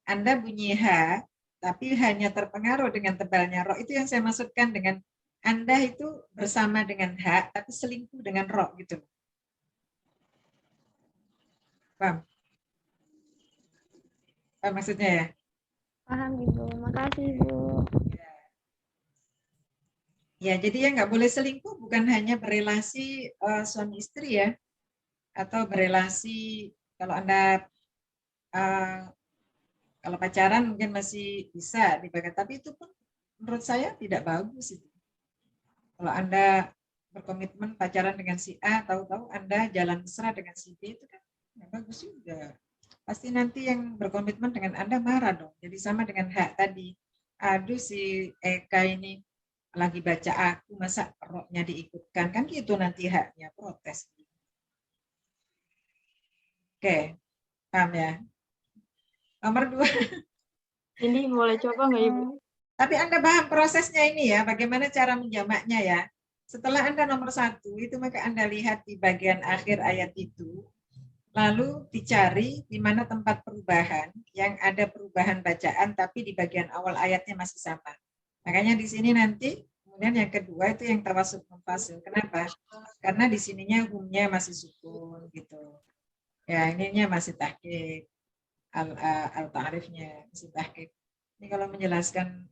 Anda bunyi ha, tapi hanya terpengaruh dengan tebalnya ro. Itu yang saya maksudkan dengan Anda itu bersama dengan ha, tapi selingkuh dengan ro gitu. Paham? Paham maksudnya ya? paham Ibu. Makasih Ibu. Ya, jadi ya nggak boleh selingkuh bukan hanya berelasi suami istri ya, atau berelasi kalau Anda kalau pacaran mungkin masih bisa dipakai, tapi itu pun menurut saya tidak bagus itu. Kalau Anda berkomitmen pacaran dengan si A, tahu-tahu Anda jalan mesra dengan si B, itu kan nggak bagus juga. Pasti nanti yang berkomitmen dengan Anda marah dong. Jadi sama dengan hak tadi. Aduh si Eka ini lagi baca aku, masa roknya diikutkan. Kan gitu nanti haknya, protes. Oke, paham ya? Nomor 2. ini boleh coba nggak Ibu? Tapi Anda paham prosesnya ini ya, bagaimana cara menjamaknya ya. Setelah Anda nomor 1, itu maka Anda lihat di bagian akhir ayat itu, lalu dicari di mana tempat perubahan, yang ada perubahan bacaan, tapi di bagian awal ayatnya masih sama. Makanya di sini nanti, kemudian yang kedua itu yang tawassul munfasil. Kenapa? Karena di sininya humnya masih sukun gitu. Ya, ininya masih tahqiq, al-ta'rifnya masih tahqiq. Ini kalau menjelaskan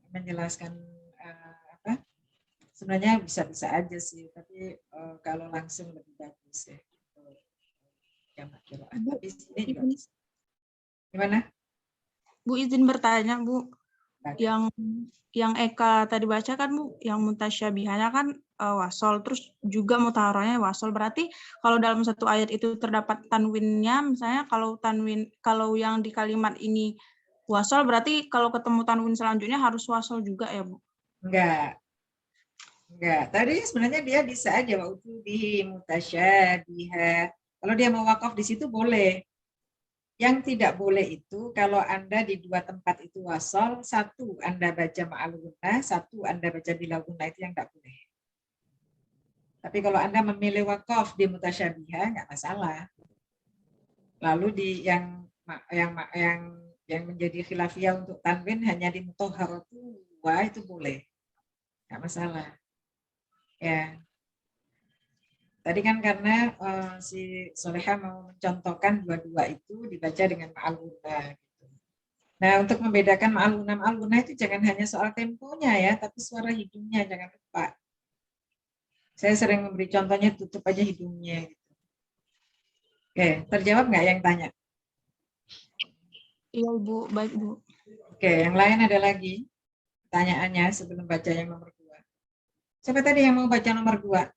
sebenarnya bisa-bisa aja sih, tapi kalau langsung lebih bagus ya. Jamak qiraat. Tapi sini juga bisa. Gimana? Bu, izin bertanya, Bu. Bagus. Yang Eka tadi baca kan, Bu, yang mutasyabihanya kan wasol, terus juga mutaharanya wasol. Berarti kalau dalam satu ayat itu terdapat tanwinnya, misalnya kalau yang di kalimat ini wasol, berarti kalau ketemu tanwin selanjutnya harus wasol juga ya, Bu? Enggak. Tadi sebenarnya dia bisa aja waktu bihi mutasyabiha. Kalau dia mau wakaf di situ boleh. Yang tidak boleh itu kalau Anda di dua tempat itu wasol, satu Anda baca ma'al gunnah, satu Anda baca bila gunnah, itu yang tidak boleh. Tapi kalau Anda memilih wakaf di mutasyabiha, nggak masalah. Lalu di yang menjadi khilafiyah untuk tanwin hanya di mutahharatu wa, itu boleh. Nggak masalah. Ya. Tadi kan karena si Soleha mau mencontohkan dua-dua itu dibaca dengan ma'al gunnah. Gitu. Nah, untuk membedakan ma'al gunnah itu jangan hanya soal temponya ya, tapi suara hidungnya jangan lupa. Saya sering memberi contohnya tutup aja hidungnya. Gitu. Oke, terjawab nggak yang tanya? Iya, Bu. Baik, Bu. Oke, yang lain ada lagi pertanyaannya sebelum baca yang nomor 2. Siapa tadi yang mau baca nomor 2?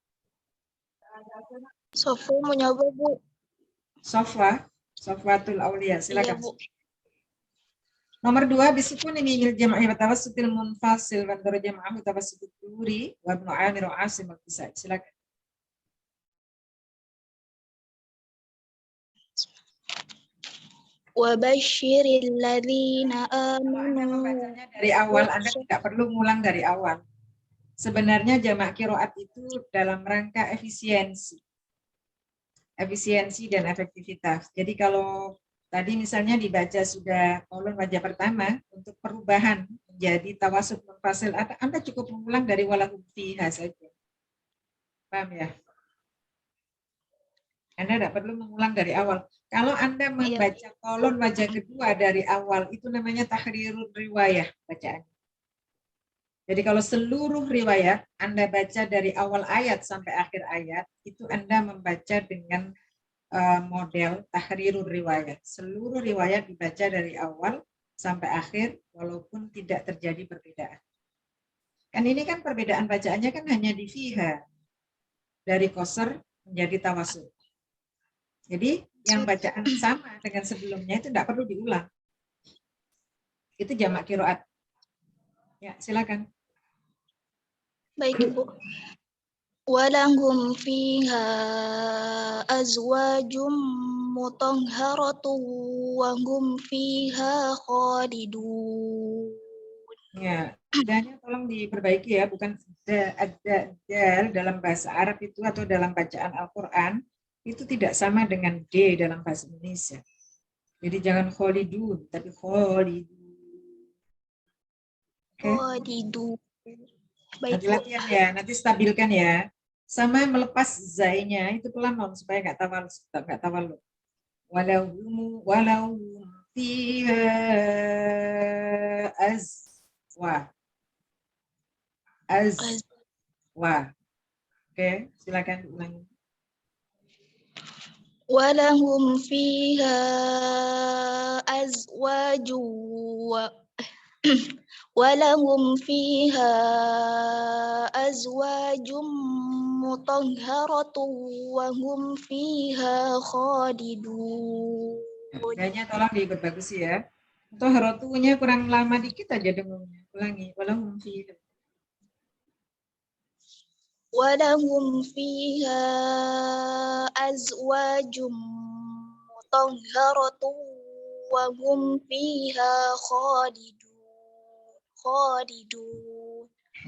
Sofu mau nyoba, Bu. Sofwatul Aulia, silakan. Iya, Bu. Nomor 2, bisukun ini mil jam'i wa tawassutil munfasil wa jam'ahu tawassutut turi wa ibnu Amir wa Asim al-Kisai. Silakan. Wa basyiril ladzina Anda amanu. membacanya dari awal, Anda tidak perlu ngulang dari awal. Sebenarnya jamak qiraat itu dalam rangka efisiensi dan efektivitas. Jadi kalau tadi misalnya dibaca sudah qaulun wajah pertama, untuk perubahan menjadi tawassut munfasil, Anda cukup mengulang dari walahum fiha saja. Paham ya? Anda tidak perlu mengulang dari awal. Kalau Anda membaca qaulun wajah kedua dari awal, itu namanya tahrirul riwayah bacaan. Jadi kalau seluruh riwayat Anda baca dari awal ayat sampai akhir ayat, itu Anda membaca dengan model tahrirul riwayat. Seluruh riwayat dibaca dari awal sampai akhir, walaupun tidak terjadi perbedaan. Kan ini kan perbedaan bacaannya kan hanya di fiha. Dari qasr menjadi tawassul. Jadi yang bacaan sama dengan sebelumnya itu tidak perlu diulang. Itu jamak qiraat. Ya, silakan. Baik, Ibu. Walahum fiha azwajum mutahharatun wa hum fiha khalidun. Ya, adanya tolong diperbaiki ya, bukan ada dal dalam bahasa Arab itu atau dalam bacaan Al-Qur'an itu tidak sama dengan D dalam bahasa Indonesia. Jadi jangan khalidun, tapi khalidun. Oke. Khalidun. Baik, Nanti latihan ya, nanti stabilkan ya. Sama melepas zainya itu pelan supaya nggak tawal. Walau fiha azwa. Oke, silakan ulangi. Walahum fiha azwaju walahum fiha azwajum mutahharatun wa hum fiha khalidun. Kayaknya tolong diperbagus ya. Mutahharatunya kurang lama dikit aja dengungnya. Ulangi. Walahum fiha. Walahum fiha azwajum mutahharatun wa hum fiha khalidun.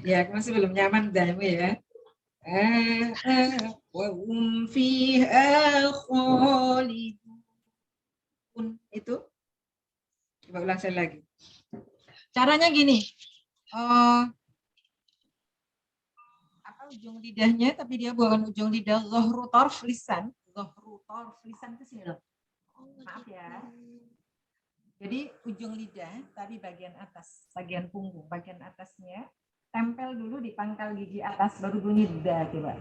Ya, masih belum nyaman damu ya. Wa hum fiha khalidun. Itu coba ulang sekali lagi. Caranya gini. Ujung lidahnya, tapi dia bukan ujung lidah, zohru torf lisan. Zohru torf lisan ke sini loh. Maaf ya. Jadi ujung lidah, tapi bagian atas, bagian punggung, bagian atasnya tempel dulu di pangkal gigi atas baru bunyi da, coba.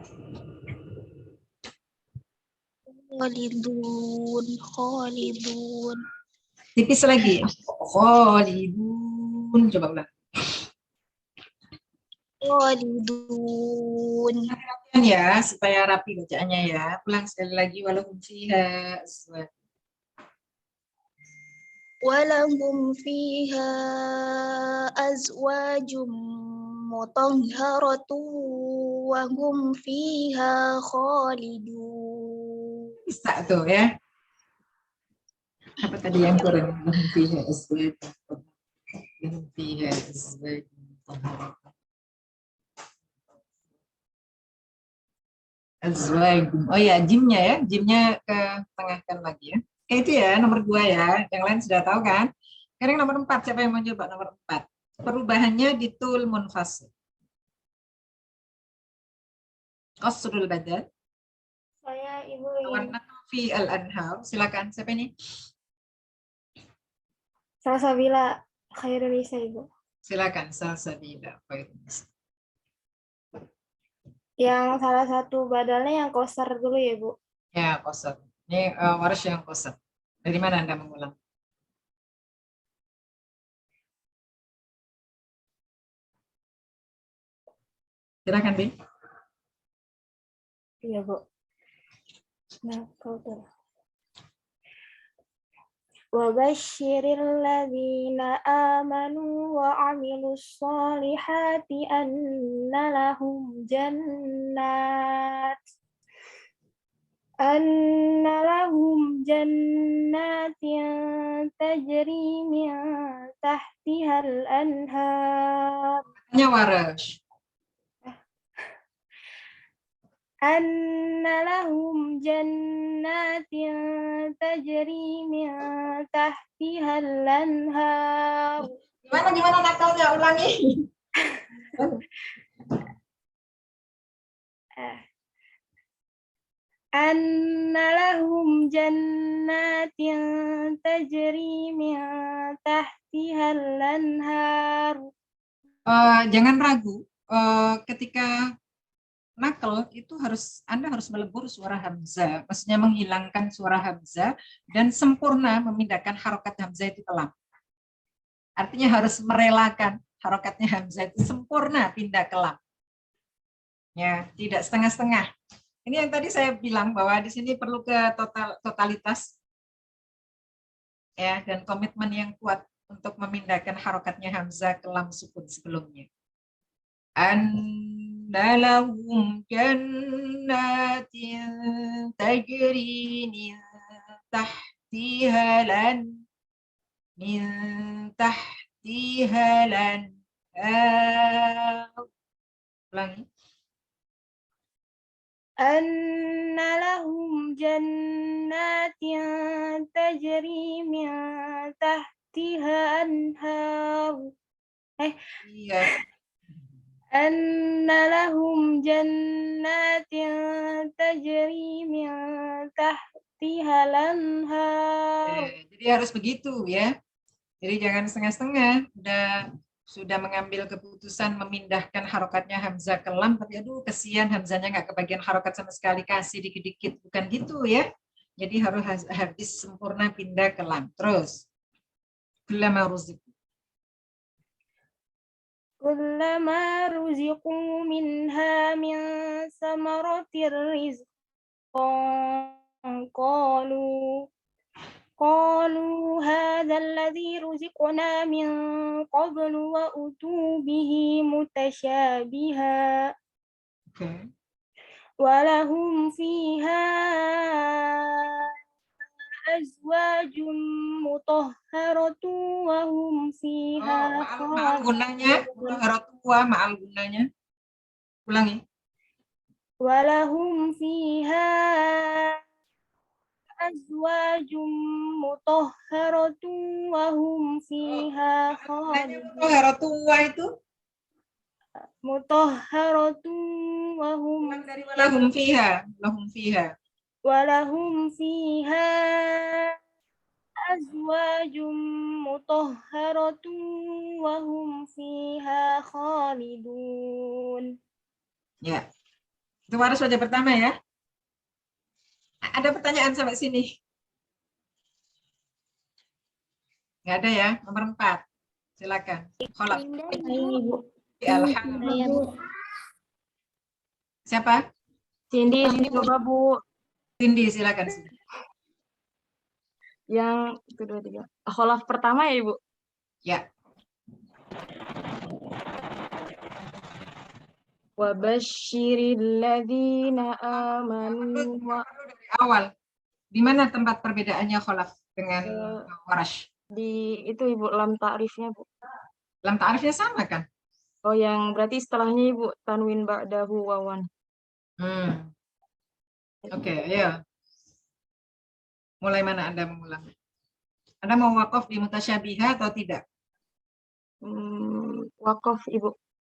Khalidun. Tipis lagi. Khalidun, coba ulang. Khalidun. Latihan ya, supaya rapi bacaannya ya. Ulang sekali lagi, walahum fiha azwaj. Walahum fiha azwajum mutahharatu wa hum fiha khalidun. Bisa tuh ya. Apa tadi yang kurang? Walahum fiha azwaj. Walahum fiha azwaj. Azwajum. Oh ya, jimnya ya. Jimnya ke tengahkan lagi ya. Kayak itu ya, nomor 2 ya. Yang lain sudah tahu kan? Sekarang nomor 4. Siapa yang mau coba nomor 4? Perubahannya di tul munfasil. Qasrul badal. Saya Ibu Warna fi al-anhar. Silakan. Siapa ini? Salsabila Khairunisa Ibu. Silakan. Salsabila. Yang salah satu badalnya yang kosar dulu ya Bu. Ya, qasr. Ini waras yang qasr. Dari mana Anda mengulang? Silakan, Bin. Iya Bu. Nah, kau tuh. وبشر الذين آمنوا وعملوا الصالحات أن لهم جنات تجري من تحتها الأنهار Hanya waras. أن لهم جنات تجري من تحتها الأنهار Gimana nakalnya? Ulangi. أن لهم جنات تجري من تحتها الأنهار. Jangan ragu. Ketika nakal itu Anda harus melebur suara hamzah, maksudnya menghilangkan suara hamzah dan sempurna memindahkan harokat hamzah itu ke lam. Artinya harus merelakan harokatnya hamzah itu sempurna pindah ke lam. Ya, tidak setengah-setengah. Ini yang tadi saya bilang bahwa di sini perlu ke totalitas ya dan komitmen yang kuat untuk memindahkan harokatnya hamzah ke lam sukun sebelumnya. Anna lahum jannatin tajri min tahtiha ulangi. أن لهم جنات تجري من تحتها أنهار. Iya. أن لهم جنات تجري من تحتها الأنهار. Jadi harus begitu ya. Jadi jangan setengah-setengah. Sudah mengambil keputusan memindahkan harokatnya hamzah ke lam, tapi aduh kesian hamzahnya nggak kebagian harokat sama sekali, kasih dikit-dikit, bukan gitu ya. Jadi harus habis sempurna pindah ke lam. Terus kullama ruziqu minha min samaratir rizqan قالوا هذا الذي رزقنا من قبل وأتوا به متشابها ولهم فيها أزواج مطهرة وهم فيها ma'al gunanya, ma'al gunanya. Ulangi. ولهم فيها أزواج مطهرة وهم فيها خالدون. مطهرة وهم ولهم فيها أزواج مطهرة وهم فيها خالدون. Ya, itu waras wajah pertama ya. Ada pertanyaan sampai sini? Nggak ada ya, nomor 4. Silakan. Kholaf. Alhamdulillah. Siapa? Cindy coba Bu. Cindy, silakan. Yang kedua, tiga. Kholaf pertama ya Ibu? Ya. Wabasyiril ladzina amanu wa Dari awal. Di mana tempat perbedaannya kholaf dengan warash? di itu Ibu lam ta'rifnya Bu. Lam ta'rifnya sama kan? Oh yang berarti setelahnya Ibu tanwin ba'dahu wawan. Oke, ayo. Mulai mana Anda mengulang? Anda mau waqaf di mutasyabiha atau tidak? Waqaf Ibu.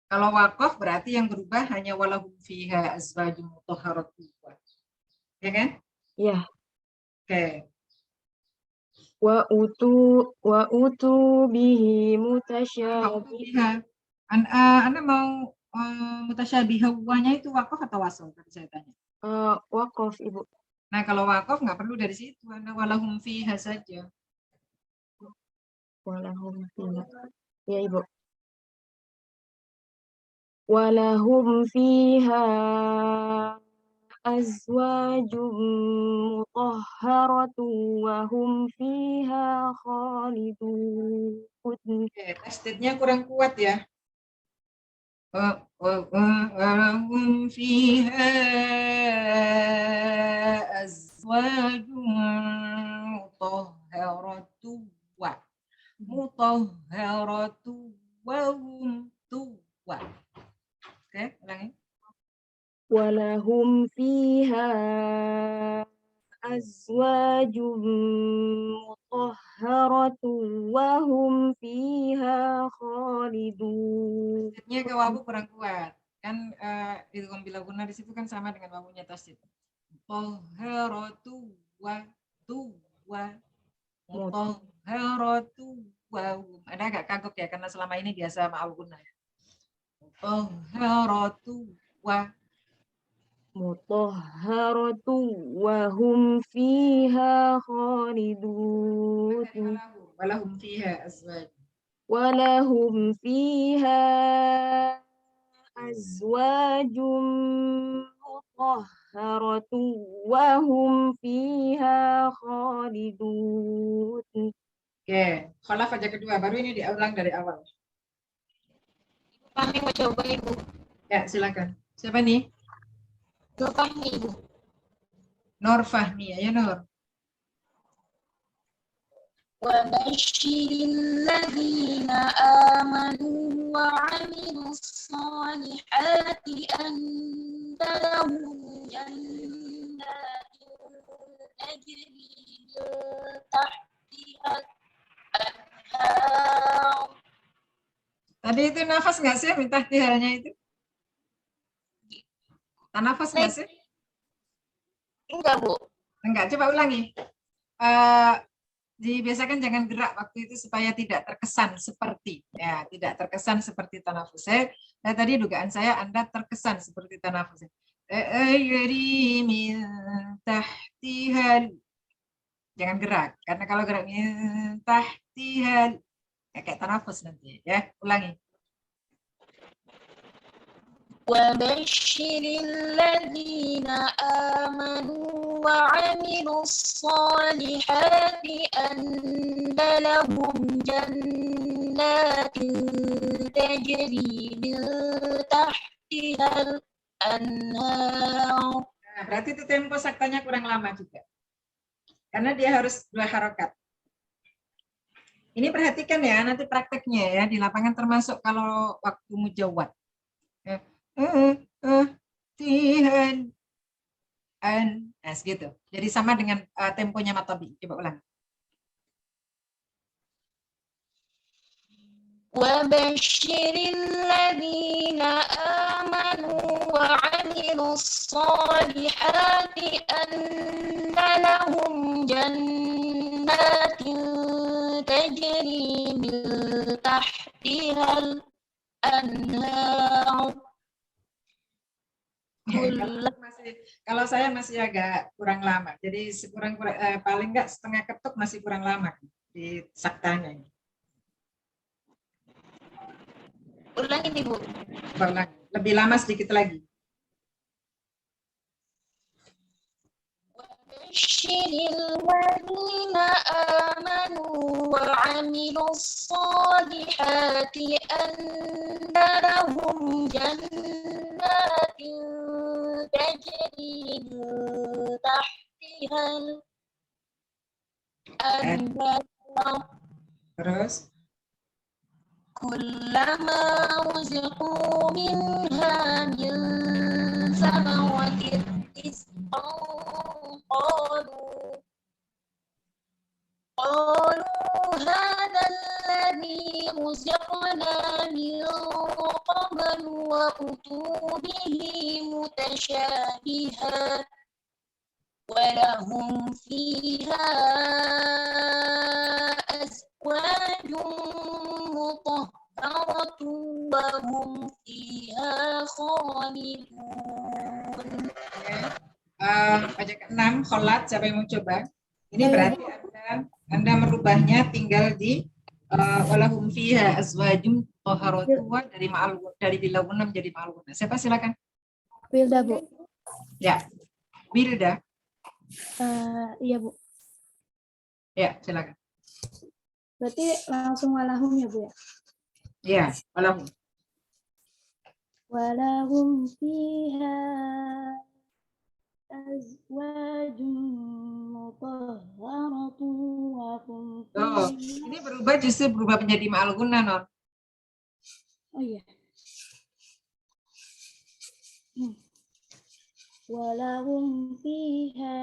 Kalau waqaf berarti yang berubah hanya walahum fiha azwajum mutahharatun. Ya kan? Iya. Oke. Wa utu bihi mutasyabiha. Anda mau mutasyabiha wanya itu waqaf atau wasl? Tadi saya tanya. Waqaf Ibu. Nah, kalau waqaf nggak perlu dari situ. Anda walahum fiha saja. Walahum fiha. Ya Ibu. Walahum fiha azwajum mutahharatun wa hum fiha khalidun. Oke, tasdidnya kurang kuat ya. Walahum fiha azwajum mutahharatun wa hum tuwa. Oke, ulangi. Walahum fiha azwajum mutahharatun wa hum fiha khalidun. Tasdidnya ke wawu kurang kuat. Kan idgham bila guna di situ kan sama dengan wawunya tasdid. Mutahharatu wa tuwa. Mutahharatu wa hum. Ada agak kagok ya karena selama ini biasa ma'al guna. Mutahharatu wa hum fiha khalidun. Walahum fiha azwaj. Walahum fiha azwajum mutahharatun wa hum fiha khalidun. Oke, kholaf aja kedua, baru ini diulang dari awal. Kami mau coba Ibu. Ya, silakan. Siapa nih? Nur Fahmi Ibu. Nur Fahmi, ya Nur. Wabasyiril ladzina amanu wa 'amilus shalihati anna lahum jannatin tajri min tahtiha al-anhar. Tadi itu nafas nggak sih minta tihalnya itu? Nafas nggak sih? Enggak, Bu. Enggak, coba ulangi. Dibiasakan jangan gerak waktu itu supaya tidak terkesan seperti. Ya, tidak terkesan seperti tanafus. Nah, tadi dugaan saya Anda terkesan seperti tanafus. Jangan gerak, karena kalau gerak tahtihal ya kayak tanafus nanti ya. Ulangi. Wabasyiril ladzina amanu wa 'amilus shalihati anna lahum jannatin tajri min tahtihal anhar. Nah, berarti itu tempo saktanya kurang lama juga. Karena dia harus 2 harokat. Ini perhatikan ya, nanti prakteknya ya di lapangan termasuk kalau waktu mujawad. Tihan gitu. Jadi sama dengan temponya matobi. Coba ulang. Wabasyiril ladzina amanu wa 'amilus shalihati anna lahum jannatin تجري من تحتها الأنهار Kalau saya masih agak kurang lama, jadi paling nggak setengah ketuk masih kurang lama di saktanya. Ulangi Ibu. Lebih lama sedikit lagi. وبشر الذين آمنوا وعملوا الصالحات أن لهم جنات تجري من تحتها الأنهار Terus كلما رزقوا منها من ثمرة رزقا قالوا هذا الذي رزقنا من قبل وأتوا به متشابها ولهم فيها أزواج مطهرة وهم فيها خالدون. Pajak 6 kholat, siapa yang mau coba? Ini berarti Anda merubahnya tinggal di walahum fiha azwajum taharatu dari bilawuna menjadi ma'aluna. Siapa silakan? Wilda, Bu. Ya. Wilda. Iya, Bu. Ya, silakan. Berarti langsung walahum ya, Bu ya? Ya, walahum. Walahum fiha azwajum mutahharatun wa hum Oh, ini justru berubah menjadi ma'al guna, Non. Oh iya. Walahum fiha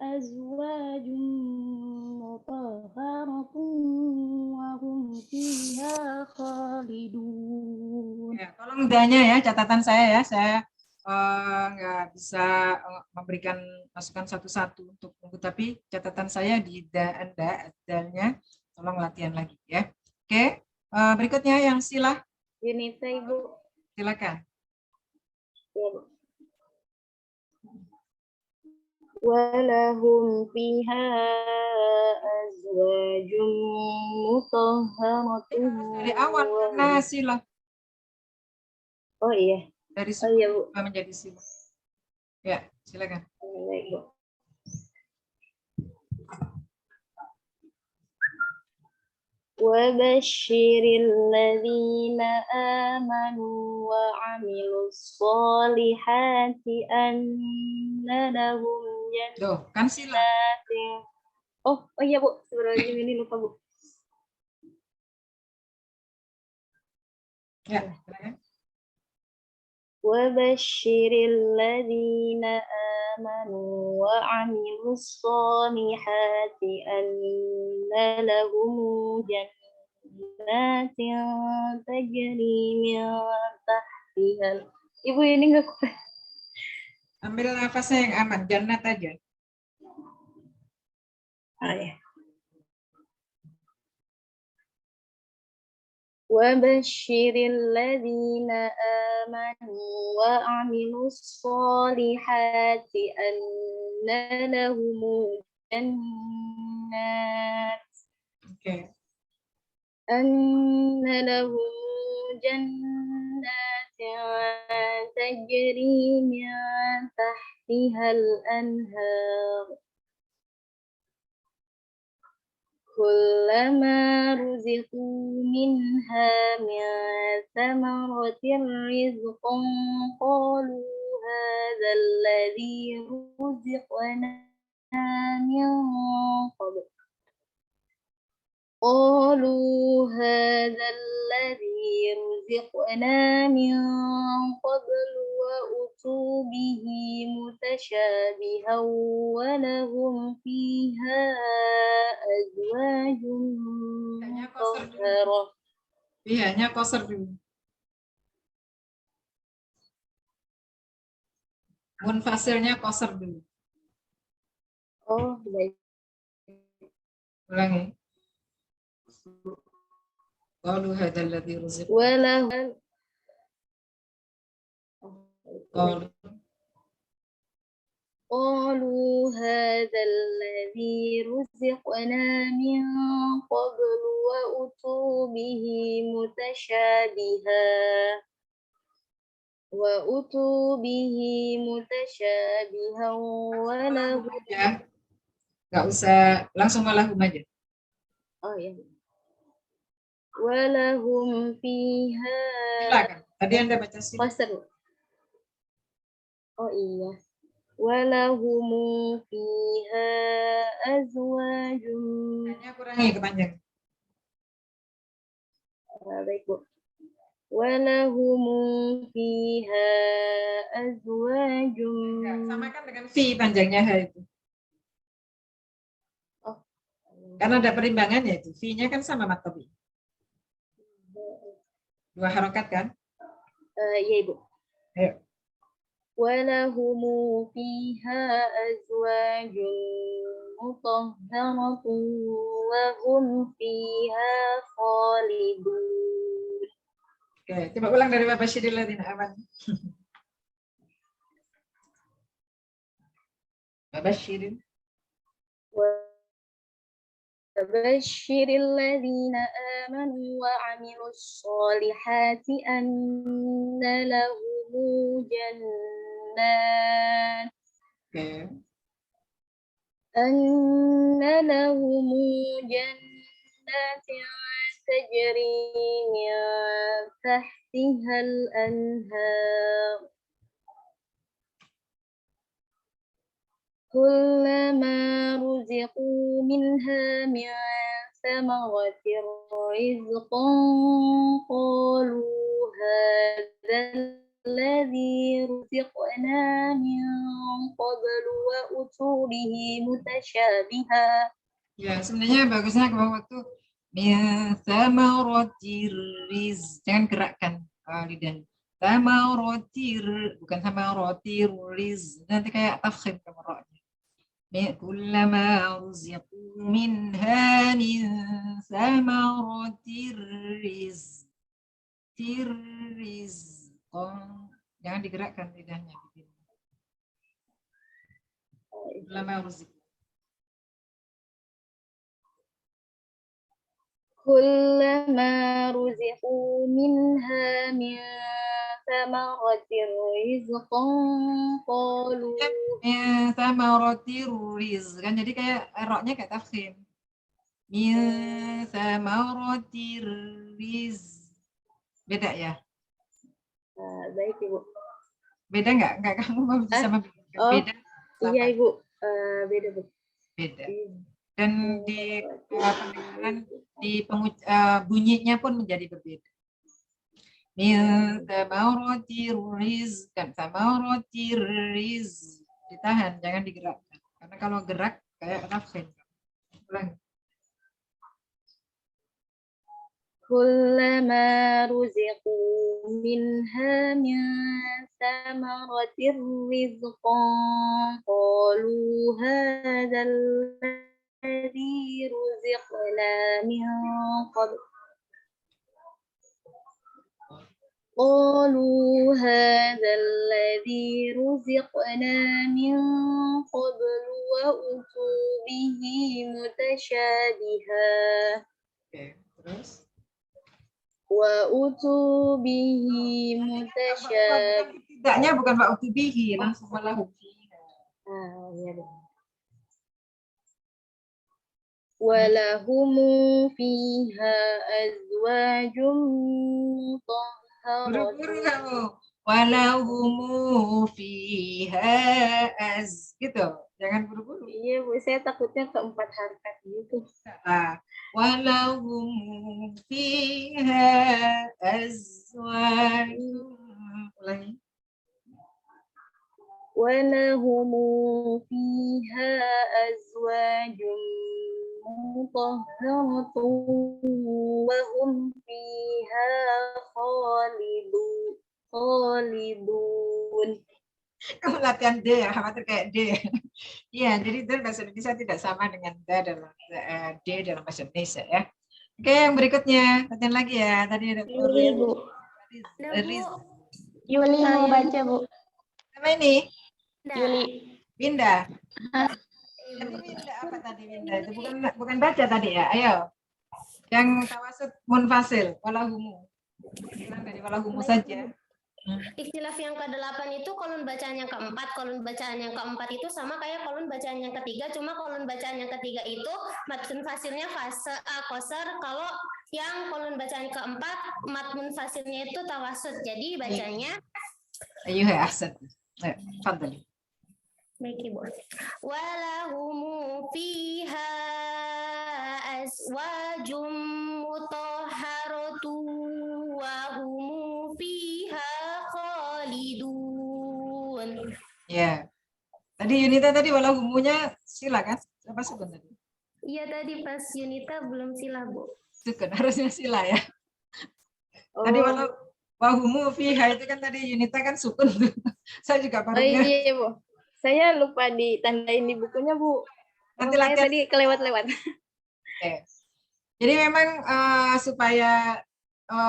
azwajum mutahharatun wa hum fiha khalidun. Ya, tolong danya ya, catatan saya ya. Saya nggak bisa memberikan masukan satu-satu untuk tunggu, tapi catatan saya di Anda adanya, tolong latihan lagi ya. Oke, berikutnya yang sila. Yunita, Ibu. Silakan. Ya, Bu. Walahum fiha azwajum mutahharatun. Dari awal karena sila. Oh iya. Dari iya, Bu. menjadi sila. Ya, silakan. Baik, Bu. وبشر الذين آمنوا وعملوا الصالحات أن لهم Loh, kan sila. جنات. Oh iya, Bu, sebelum ini lupa, Bu. Ya, silakan. وبشر الذين آمنوا وعملوا الصالحات أن لهم جنات تجري من تحتها. Ibu ini nggak kuat. Ambil nafasnya yang aman, jannat aja. Ya. وبشر الذين آمنوا وعملوا الصالحات أن لهم جنات أن لهم جنات تجري من تحتها الأنهار كلما رزقوا منها من ثمرة رزقا قالوا هذا الذي رزقنا من قبل وأتوا به متشابها ولهم فيها أزواج مطهرة. Iya, koser dulu. Munfasilnya koser dulu. Oh, baik. Ulangi. Qalu hadzal ladzi ruziqna. Walahum Qalu قالوا هذا الذي رزقنا من قبل وأتوا به متشابها وله ya. Nggak usah langsung walahum aja. oh ya walahum fiha Silakan. Tadi Anda baca sila. qasr. Oh iya. Walahum fiha azwajun. Hanya kurangi kepanjangan. Baik, Bu. Walahum fiha azwajun. Ya, samakan dengan fi panjangnya ha itu. Oh. Karena ada perimbangannya itu. Fi-nya kan sama matobi. 2 harokat kan? Iya, Ibu. Ayo. ولهم فيها أزواج مطهرة وهم فيها خالدون. Oke, coba ulang dari Bapak Syiril Ladina Aman. Bapak Syiril. وبشر الذين آمنوا وعملوا الصالحات أن لهم جنات Oke. أن لهم جنات تجري من تحتها الأنهار كلما رزقوا منها من ثمرة رزقا قالوا هذا الذي رزقنا من قبل وأتوا به متشابها. Ya, sebenarnya bagusnya ke bawah waktu min thamaratir riz. Jangan gerakkan lidahnya. Thamaratir, bukan thamaratir riz. Nanti kayak tafkhim kamu roknya. Kullama ruziqu minha min thamaratir riz. Tirriz. Jangan digerakkan lidahnya. Kullama ruziqu. كلما رزقوا منها من ثمرة رزقا قالوا Thamaratir riz kan jadi kayak roknya kayak tafkhim. Min thamaratir riz. Beda ya? baik Ibu. Beda nggak? Nggak kamu mau bisa membedakan? Oh, Beda? iya Sama? Ibu. Beda Bu. Beda. Dan di pendengaran di bunyinya pun menjadi berbeda. Min thamaratir riz kan thamaratir riz. Ditahan, jangan digerakkan. Karena kalau gerak kayak tafkhim. Ulang. كلما رزقوا منها من ثمرة رزقا قالوا هذا الذي رزقنا من قبل قالوا هذا الذي رزقنا من قبل وأتوا به متشابها. Terus? وأتوا به متشابها. Tidaknya bukan wa'utu bihi, langsung walahu fiha. ولهم فيها أزواج مطهرة. Buru-buru kamu. Walahumu fiha gitu. Jangan buru-buru. Iya Bu, saya takutnya keempat harkat gitu. Walahumu fiha azwajun. Ulangi. ولهم فيها أزواج مطهرة وهم فيها خالدون. Kamu latihan D ya, khawatir kayak D. Iya, jadi D bahasa Indonesia tidak sama dengan D dalam bahasa Indonesia ya. Oke, yang berikutnya latihan lagi ya. Tadi ada Yuli, Bu. Riz. Yuli mau baca, Bu. Sama ini Yuli. Winda. Tadi Winda apa tadi Winda? Itu bukan baca tadi ya. Ayo. Yang tawasud munfasil, walahumu. Bilang dari walahumu saja. Ikhtilaf yang ke-8 itu kolon bacaan yang keempat. Kolon bacaan yang keempat itu sama kayak kolon bacaan yang ketiga, cuma kolon bacaan yang ketiga itu matun fasilnya fase qasar. Kalau yang kolon bacaan keempat matun fasilnya itu tawasud. Jadi bacanya Ayo ya, ahsan. Fadli. baik Ibu. Walahumu fiha azwajum mutahharatu wa humu fiha khalidun. Ya. Tadi Yunita tadi walahumunya sila kan? Apa sukun tadi? Iya tadi pas Yunita belum sila, Bu. Sukun, harusnya sila ya. Tadi wahumu fiha itu kan tadi Yunita kan sukun tuh. Saya juga baru iya, Bu. Saya lupa ditandain di bukunya, Bu. Nanti Makanya latihan. tadi kelewat-lewat. Oke. Jadi memang supaya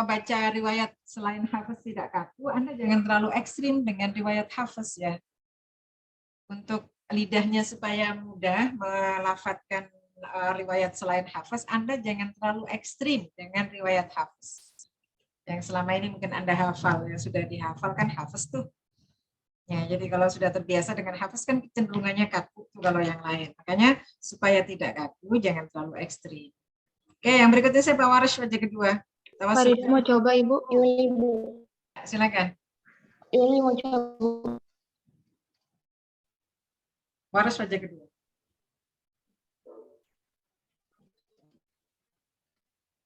baca riwayat selain Hafiz tidak kaku, Anda jangan terlalu ekstrim dengan riwayat Hafiz ya. Untuk lidahnya supaya mudah melafadzkan riwayat selain Hafiz, Anda jangan terlalu ekstrim dengan riwayat Hafiz. Yang selama ini mungkin Anda hafal, yang sudah dihafal kan Hafiz tuh. Ya, jadi kalau sudah terbiasa dengan Hafiz kan kecenderungannya kaku tuh kalau yang lain. Makanya supaya tidak kaku, jangan terlalu ekstrim. Oke, yang berikutnya saya Pak Waris wajah kedua. Farida mau coba, Ibu. Yuli, Bu. Silakan. Yuli mau coba. Waris wajah kedua.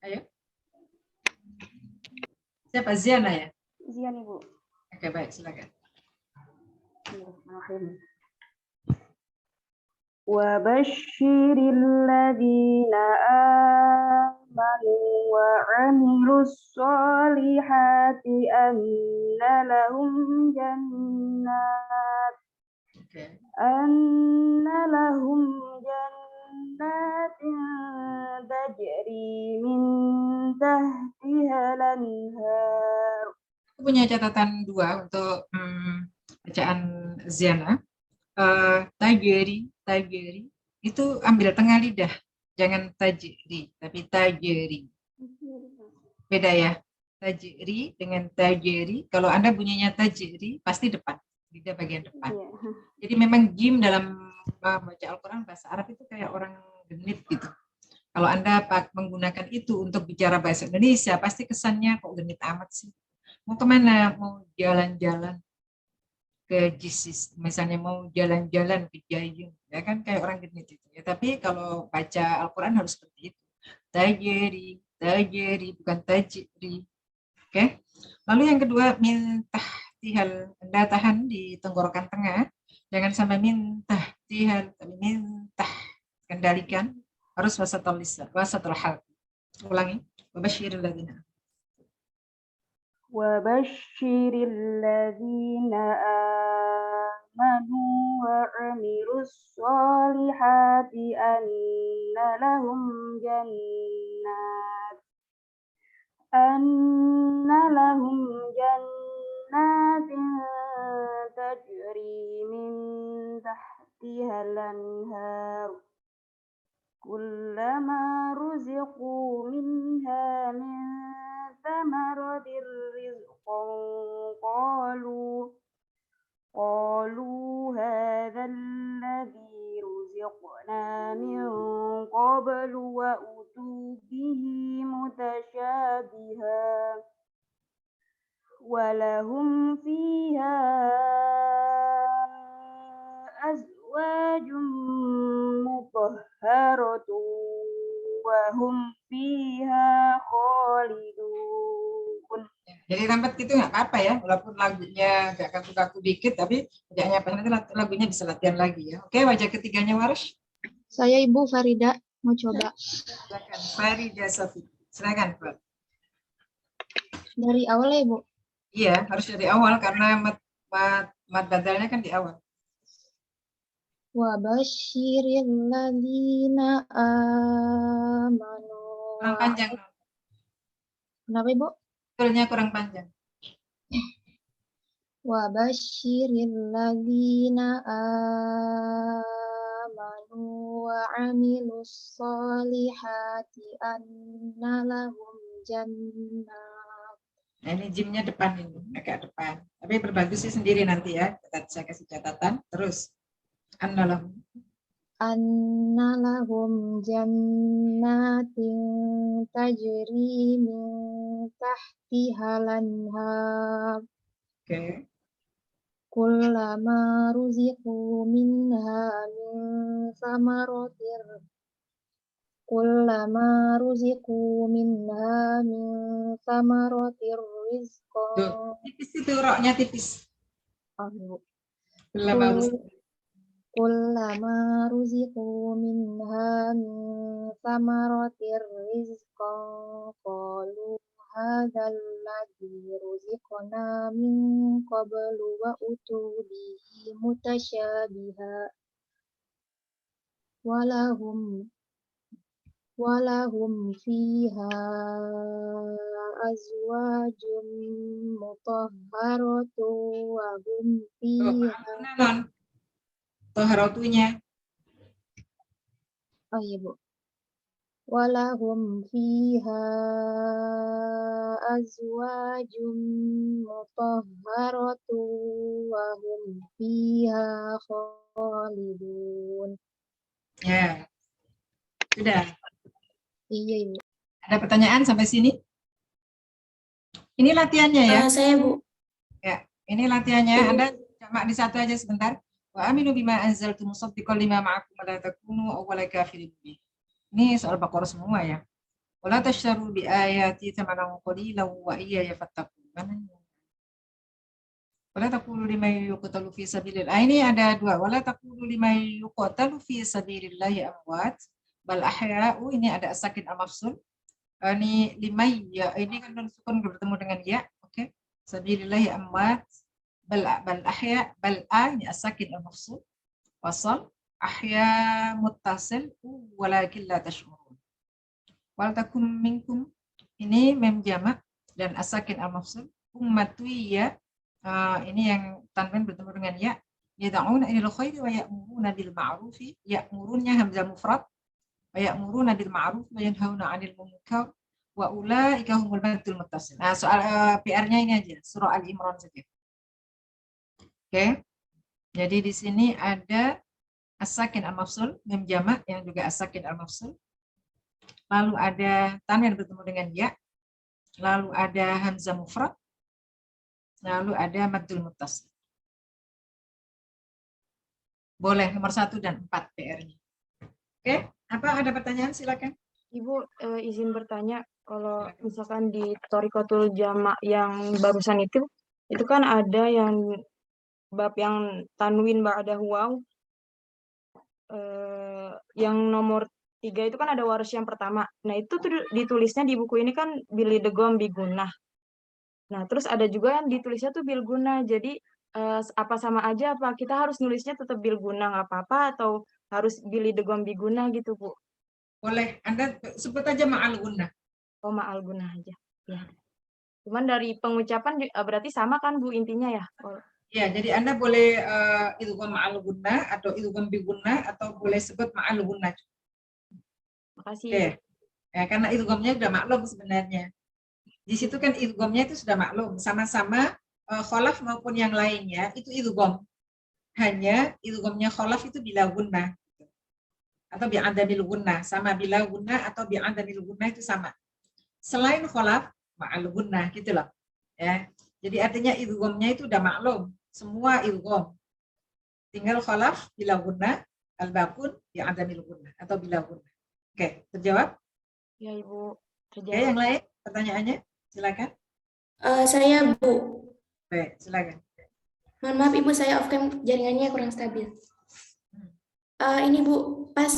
Ayo. Siapa? Ziana ya? Zian, Ibu. Oke, baik, silakan. Wa basyiril ladzina amanu wa 'amilus sholihati anna lahum jannat Oke. jannatin tajri min tahtiha al-anhar. Aku punya catatan dua untuk bacaan Ziana. Tajeri itu ambil tengah lidah, jangan tajri, tapi tajeri. Beda ya, tajri dengan tajeri. Kalau Anda bunyinya tajri, pasti depan, lidah bagian depan. Jadi memang jim dalam baca Al-Quran bahasa Arab itu kayak orang genit gitu. Kalau Anda menggunakan itu untuk bicara bahasa Indonesia, pasti kesannya kok genit amat sih. Mau kemana? Mau jalan-jalan ke Jisis, misalnya mau jalan-jalan ke Jayun, ya kan kayak orang genit itu. Ya, tapi kalau baca Al-Quran harus seperti itu. Tajeri, bukan tajri. Oke. Lalu yang kedua, mintahtihal, Anda tahan di tenggorokan tengah, jangan sampai mintahtihal, tapi mintah, kendalikan, harus wasatul lisan, wasatul hal. Ulangi, wabasyiril ladzina. وبشر الذين آمنوا وعملوا الصالحات أن لهم جنات تجري من تحتها الأنهار كلما رزقوا منها من ثمرة رزقا قالوا هذا الذي رزقنا من قبل وأتوا به متشابها ولهم فيها أزواج مطهرة وهم فيها خالدون. Jadi lambat gitu nggak apa-apa ya, walaupun lagunya agak kaku-kaku dikit, tapi tidaknya apa nanti lagunya bisa latihan lagi ya. Oke, wajah ketiganya Waris. Saya Ibu Farida mau coba. Silakan, Farida Sofi. Silakan, Pak. Dari awal ya, Bu? Iya, harus dari awal karena Mad badalnya kan di awal. Wa basyiril ladzina amanu. Kurang panjang. Kenapa, Ibu? Betulnya kurang panjang. Wa basyiril ladzina amanu wa amilus solihati anna lahum jannah. Nah, ini jimnya depan ini, agak depan. Tapi berbagus sih sendiri nanti ya. Saya kasih catatan. Terus. Annalahum. Anna lahum jannatin tajri min tahtihal anhar. Oke. Kullama ruziqu minha min samaratir. Kullama ruziqu minha min samaratir rizqan. Tuh, tipis itu roknya tipis. Oh, Kullama Kullama ruziqu minha min samaratir rizqan qalu hadzal ladzi ruziqna min qablu wa utu bihi mutasyabiha walahum fiha azwajun mutahharatu wa hum fiha. Toharotunya. Oh iya, Bu. Walahum fiha azwajum mutahharatu wa hum fiha khalidun. Ya. Sudah. Iya, Ibu. Ada pertanyaan sampai sini? Ini latihannya ya. Saya, Bu. Ya, ini latihannya. Anda cuma di satu aja sebentar. Wa aminu bima anzaltu musaddiqan lima ma'akum wa la takunu awwala kafirin bih. Ini soal Baqarah semua ya. Wa la tashtaru bi ayati thamanan qalilan wa iyaya fattaqun. Wa la taqulu liman yuqtalu fi sabilillah. Ini ada dua. Wa la taqulu liman yuqtalu fi sabilillah amwat bal ahya'u. Ini ada as-sakin al-mafsul. Ini limay ya. Ini kan sukun bertemu dengan ya. Oke. Sabilillah amwat. Bal ahya bal ini as-sakin al-mafsul wasal ahya muttasil walakin la tash'urun. Wal takum minkum ini mem jamak dan as-sakin al-mafsul ummatiyya ini yang tanwin bertemu dengan ya yad'una ilal khairi wa ya'muruna bil ma'rufi. Ya'murunnya hamzah mufrad wa ya'muruna bil ma'ruf wa yanhauna 'anil munkar wa ulaika humul madul muttasil. Nah, soal PR-nya ini aja surah Al-Imran saja. Oke, jadi di sini ada as-sakin al-mafsul, mem jamak yang juga as-sakin al-mafsul. Lalu ada tanwin bertemu dengan ya. Lalu ada hamzah mufrad. Lalu ada maddul muttasil. Boleh nomor 1 dan 4 PR-nya. Oke, apa ada pertanyaan? Silakan. Ibu izin bertanya, kalau misalkan di Thoriqatul Jamak yang barusan itu kan ada yang bab yang tanwin ba'dahu waw, yang nomor 3 itu kan ada waris yang pertama. Nah itu tuh ditulisnya di buku ini kan bilidegom bigunah. Nah terus ada juga yang ditulisnya tuh bilguna. Jadi apa sama aja, apa kita harus nulisnya tetap bilguna nggak apa-apa atau harus bilidegom bigunah gitu, Bu? Boleh, Anda sebut aja ma'al gunnah. Oh, ma'al gunnah aja. Ya. Cuman dari pengucapan berarti sama kan, Bu, intinya ya? Ya, jadi Anda boleh idgham ma'al gunnah atau idgham bi gunnah atau boleh sebut ma'al gunnah. Makasih. Oke. Ya, karena idghamnya sudah maklum sebenarnya. Di situ kan idghamnya itu sudah maklum, sama-sama kholaf maupun yang lainnya itu idgham. Hanya idghamnya kholaf itu bila gunnah atau bi adamil gunnah, sama bila gunnah atau bi adamil gunnah itu sama. Selain kholaf ma'al gunnah gitu loh. Ya. Jadi artinya idghamnya itu udah maklum. Semua idgham. Tinggal kholaf bila gunnah, al-baqun bi adamil gunnah atau bila gunnah. Oke, terjawab? Ya, Ibu. Terjawab. Oke, yang lain pertanyaannya? Silakan. Saya, Bu. Baik, silakan. Mohon maaf, Ibu, saya off cam, jaringannya kurang stabil. Ini, Bu, pas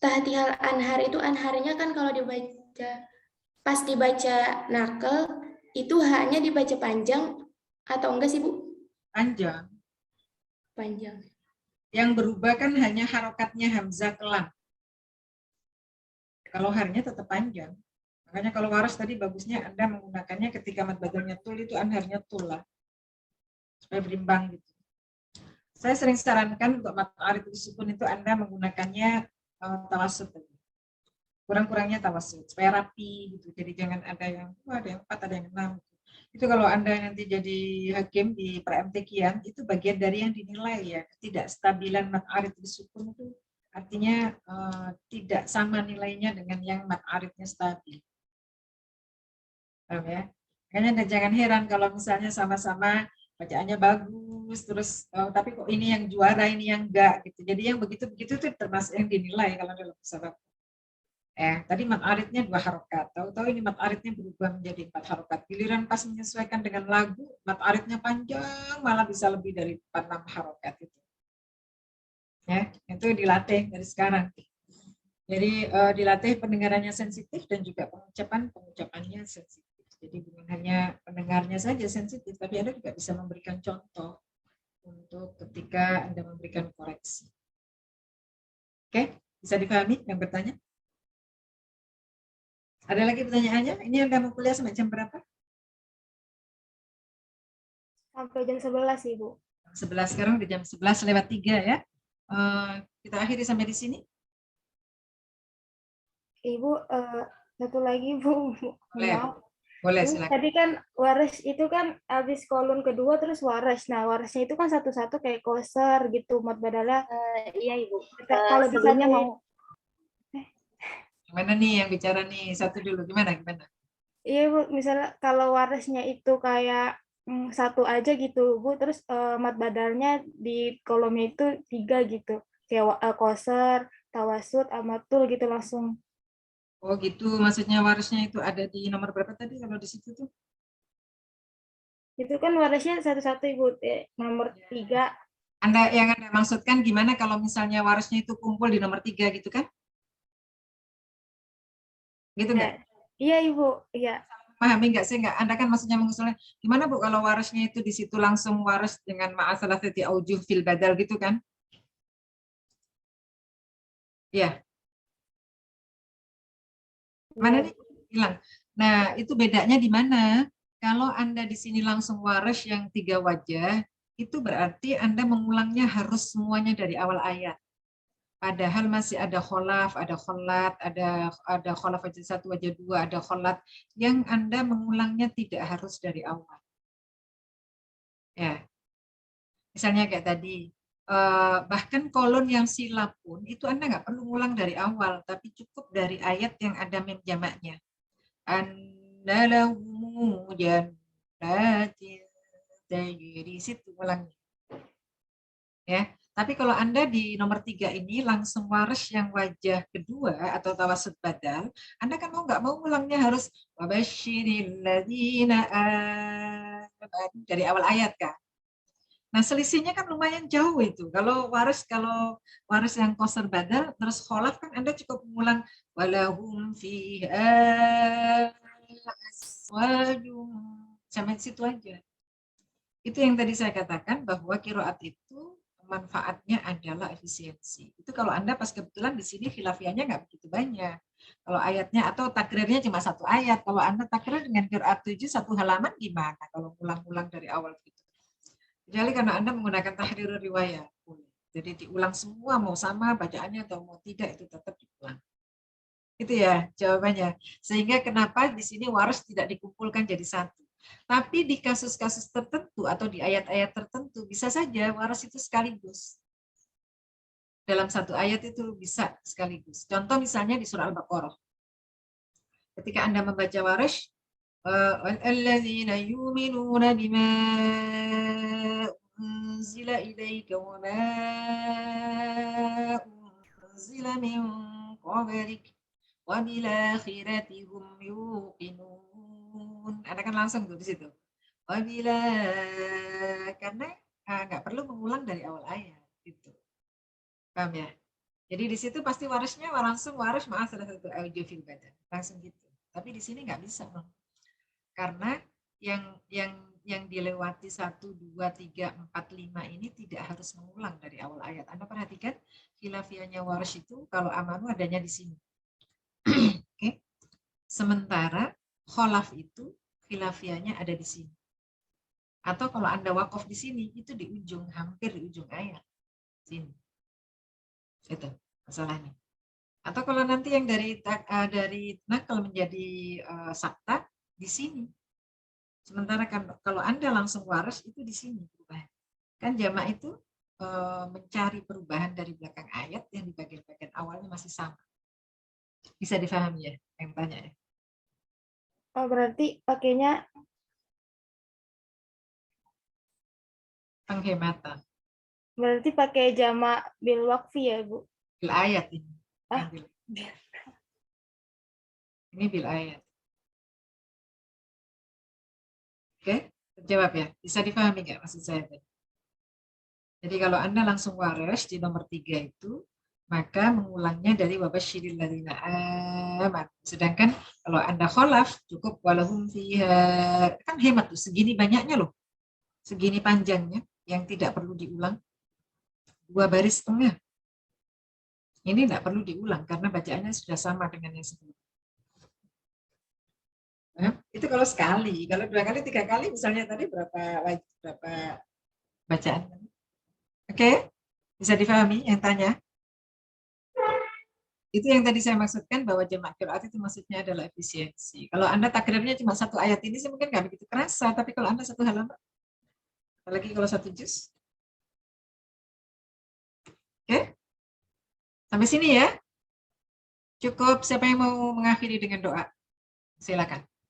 Tahtihal Anhar itu anharnya kan kalau dibaca, pas dibaca nakel, itu hanya dibaca panjang atau enggak sih, Bu? Panjang. Panjang. Yang berubah kan hanya harokatnya hamzah ke lam. Kalau harnya tetap panjang. Makanya kalau waras tadi bagusnya Anda menggunakannya ketika mad badalnya tul itu anharnya tul lah. Supaya berimbang gitu. Saya sering sarankan untuk mad arid sukun itu Anda menggunakannya tawasud. Kurang-kurangnya tawasud supaya rapi gitu. Jadi jangan ada yang ada yang 4, ada yang 6. Itu kalau Anda nanti jadi hakim di PMTQ itu bagian dari yang dinilai ya. Ketidakstabilan mad arid sukun itu artinya tidak sama nilainya dengan yang mad aridnya stabil. Ya. Makanya jangan heran kalau misalnya sama-sama bacaannya bagus, terus tapi kok ini yang juara, ini yang enggak gitu. Jadi yang begitu-begitu itu termasuk yang dinilai kalau dalam pesawat. Tadi mad aridnya 2 harokat, tahu-tahu ini mad aridnya berubah menjadi 4 harokat. Giliran pas menyesuaikan dengan lagu, mad aridnya panjang, malah bisa lebih dari 4-6 harokat itu. Ya, itu dilatih dari sekarang. Jadi dilatih pendengarannya sensitif dan juga pengucapannya sensitif. Jadi bukan hanya pendengarnya saja sensitif, tapi Anda juga bisa memberikan contoh untuk ketika Anda memberikan koreksi. Oke, bisa dipahami yang bertanya? Ada lagi pertanyaannya? Ini Anda mau kuliah sampai jam berapa? Sampai jam 11, Ibu. 11 sekarang di jam 11:03 ya. Kita akhiri sampai di sini. Ibu, satu lagi, Bu. Boleh, silakan. Tadi kan waras itu kan habis kolon kedua terus waras. Nah, warasnya itu kan satu-satu kayak koser gitu, mad badalnya. Iya, Ibu. Kalau sebelumnya mau. Gimana nih yang bicara nih? Satu dulu, gimana? Iya, Bu. Misalnya kalau warasnya itu kayak satu aja gitu, Bu. Terus mad badalnya di kolomnya itu 3 gitu. Kayak koser, tawasud, amatul gitu langsung. Oh gitu, maksudnya warisnya itu ada di nomor berapa tadi kalau di situ tuh? Itu kan warisnya satu-satu, Ibu, nomor 3. Yang Anda maksudkan gimana kalau misalnya warisnya itu kumpul di nomor 3 gitu kan? Gitu enggak? Iya, Ibu, iya. Pahami enggak sih? Enggak, Anda kan maksudnya mengusulnya gimana Bu kalau warisnya itu di situ langsung waris dengan ma'asalasati aujuh fil badal gitu kan? Iya. Mana nih? Hilang. Nah, itu bedanya di mana? Kalau Anda di sini langsung waris yang 3 wajah, itu berarti Anda mengulangnya harus semuanya dari awal ayat. Padahal masih ada kholaf, ada kholat, ada kholaf wajah 1, wajah 2, ada kholat yang Anda mengulangnya tidak harus dari awal. Ya. Misalnya kayak tadi, bahkan kolon yang sila pun itu Anda nggak perlu ngulang dari awal, tapi cukup dari ayat yang ada mim jamaknya. Annalahumu jannatin tajri, situ ulangnya. Ya, tapi kalau Anda di nomor 3 ini langsung waris yang wajah kedua atau tawasud badal, Anda kan mau nggak mau ulangnya harus wabasyiril ladzina amanu dari awal ayat kan. Nah, selisihnya kan lumayan jauh itu. Kalau waris yang koser badal terus kholaf kan Anda cukup mengulang walahum fiha aswajum sampai situ aja. Itu yang tadi saya katakan bahwa qiraat itu manfaatnya adalah efisiensi. Itu kalau Anda pas kebetulan di sini khilafiahnya nggak begitu banyak. Kalau ayatnya atau takrirnya cuma 1 ayat. Kalau Anda takrir dengan qiraat 7 1 halaman gimana kalau ulang-ulang dari awal gitu. Kecuali karena Anda menggunakan tahrir riwayat. Jadi diulang semua, mau sama bacaannya atau mau tidak, itu tetap diulang. Itu ya jawabannya. Sehingga kenapa di sini waris tidak dikumpulkan jadi 1. Tapi di kasus-kasus tertentu atau di ayat-ayat tertentu, bisa saja waris itu sekaligus. Dalam 1 ayat itu bisa sekaligus. Contoh misalnya di surah Al-Baqarah. Ketika Anda membaca waris, alladzina yu'minuna bima unzila ilaika wa ma unzila min qablik wa bil akhirati hum yuqinun. Anda kan langsung tuh di situ. Karena nggak perlu mengulang dari awal ayat gitu. Paham ya? Jadi di situ pasti warisnya langsung waris salah satu aujuh fil badal. Langsung gitu. Tapi di sini nggak bisa, Bang. Karena yang dilewati 1, 2, 3, 4, 5 ini tidak harus mengulang dari awal ayat. Anda perhatikan khilafiyahnya Warsh itu kalau amanu adanya di sini. Oke. Sementara kholaf itu khilafiyahnya ada di sini. Atau kalau Anda wakaf di sini itu di ujung, hampir di ujung ayat. Sini. Itu masalahnya. Atau kalau nanti yang dari nakal menjadi sakta di sini. Sementara kan kalau Anda langsung waras itu di sini perubahan. Kan jamak itu mencari perubahan dari belakang ayat yang di bagian-bagian awalnya masih sama. Bisa difahami ya yang tanya ya? Oh, berarti pakainya Penghematan. berarti pakai jamak bil waqfi ya, Bu? Bil ayat ini. Ah. Ini bil ayat. Oke, terjawab ya. Bisa difahami nggak maksud saya tadi? Jadi kalau Anda langsung waras di nomor 3 itu, maka mengulangnya dari wabasyiril ladzina aman. Sedangkan kalau Anda kholaf, cukup walahum fiha. Kan hemat tuh, segini banyaknya loh. Segini panjangnya yang tidak perlu diulang. 2 baris setengah. Ini tidak perlu diulang karena bacaannya sudah sama dengan yang sebelumnya. Nah, itu kalau sekali, kalau 2 kali, 3 kali, misalnya tadi berapa bacaan? Oke, bisa difahami yang tanya? Itu yang tadi saya maksudkan bahwa jamak qiraat itu maksudnya adalah efisiensi. Kalau Anda takdirnya cuma 1 ayat ini sih mungkin nggak begitu kerasa, tapi kalau Anda 1 halaman, apalagi kalau 1 juz. Oke, sampai sini ya. Cukup, siapa yang mau mengakhiri dengan doa? Silakan.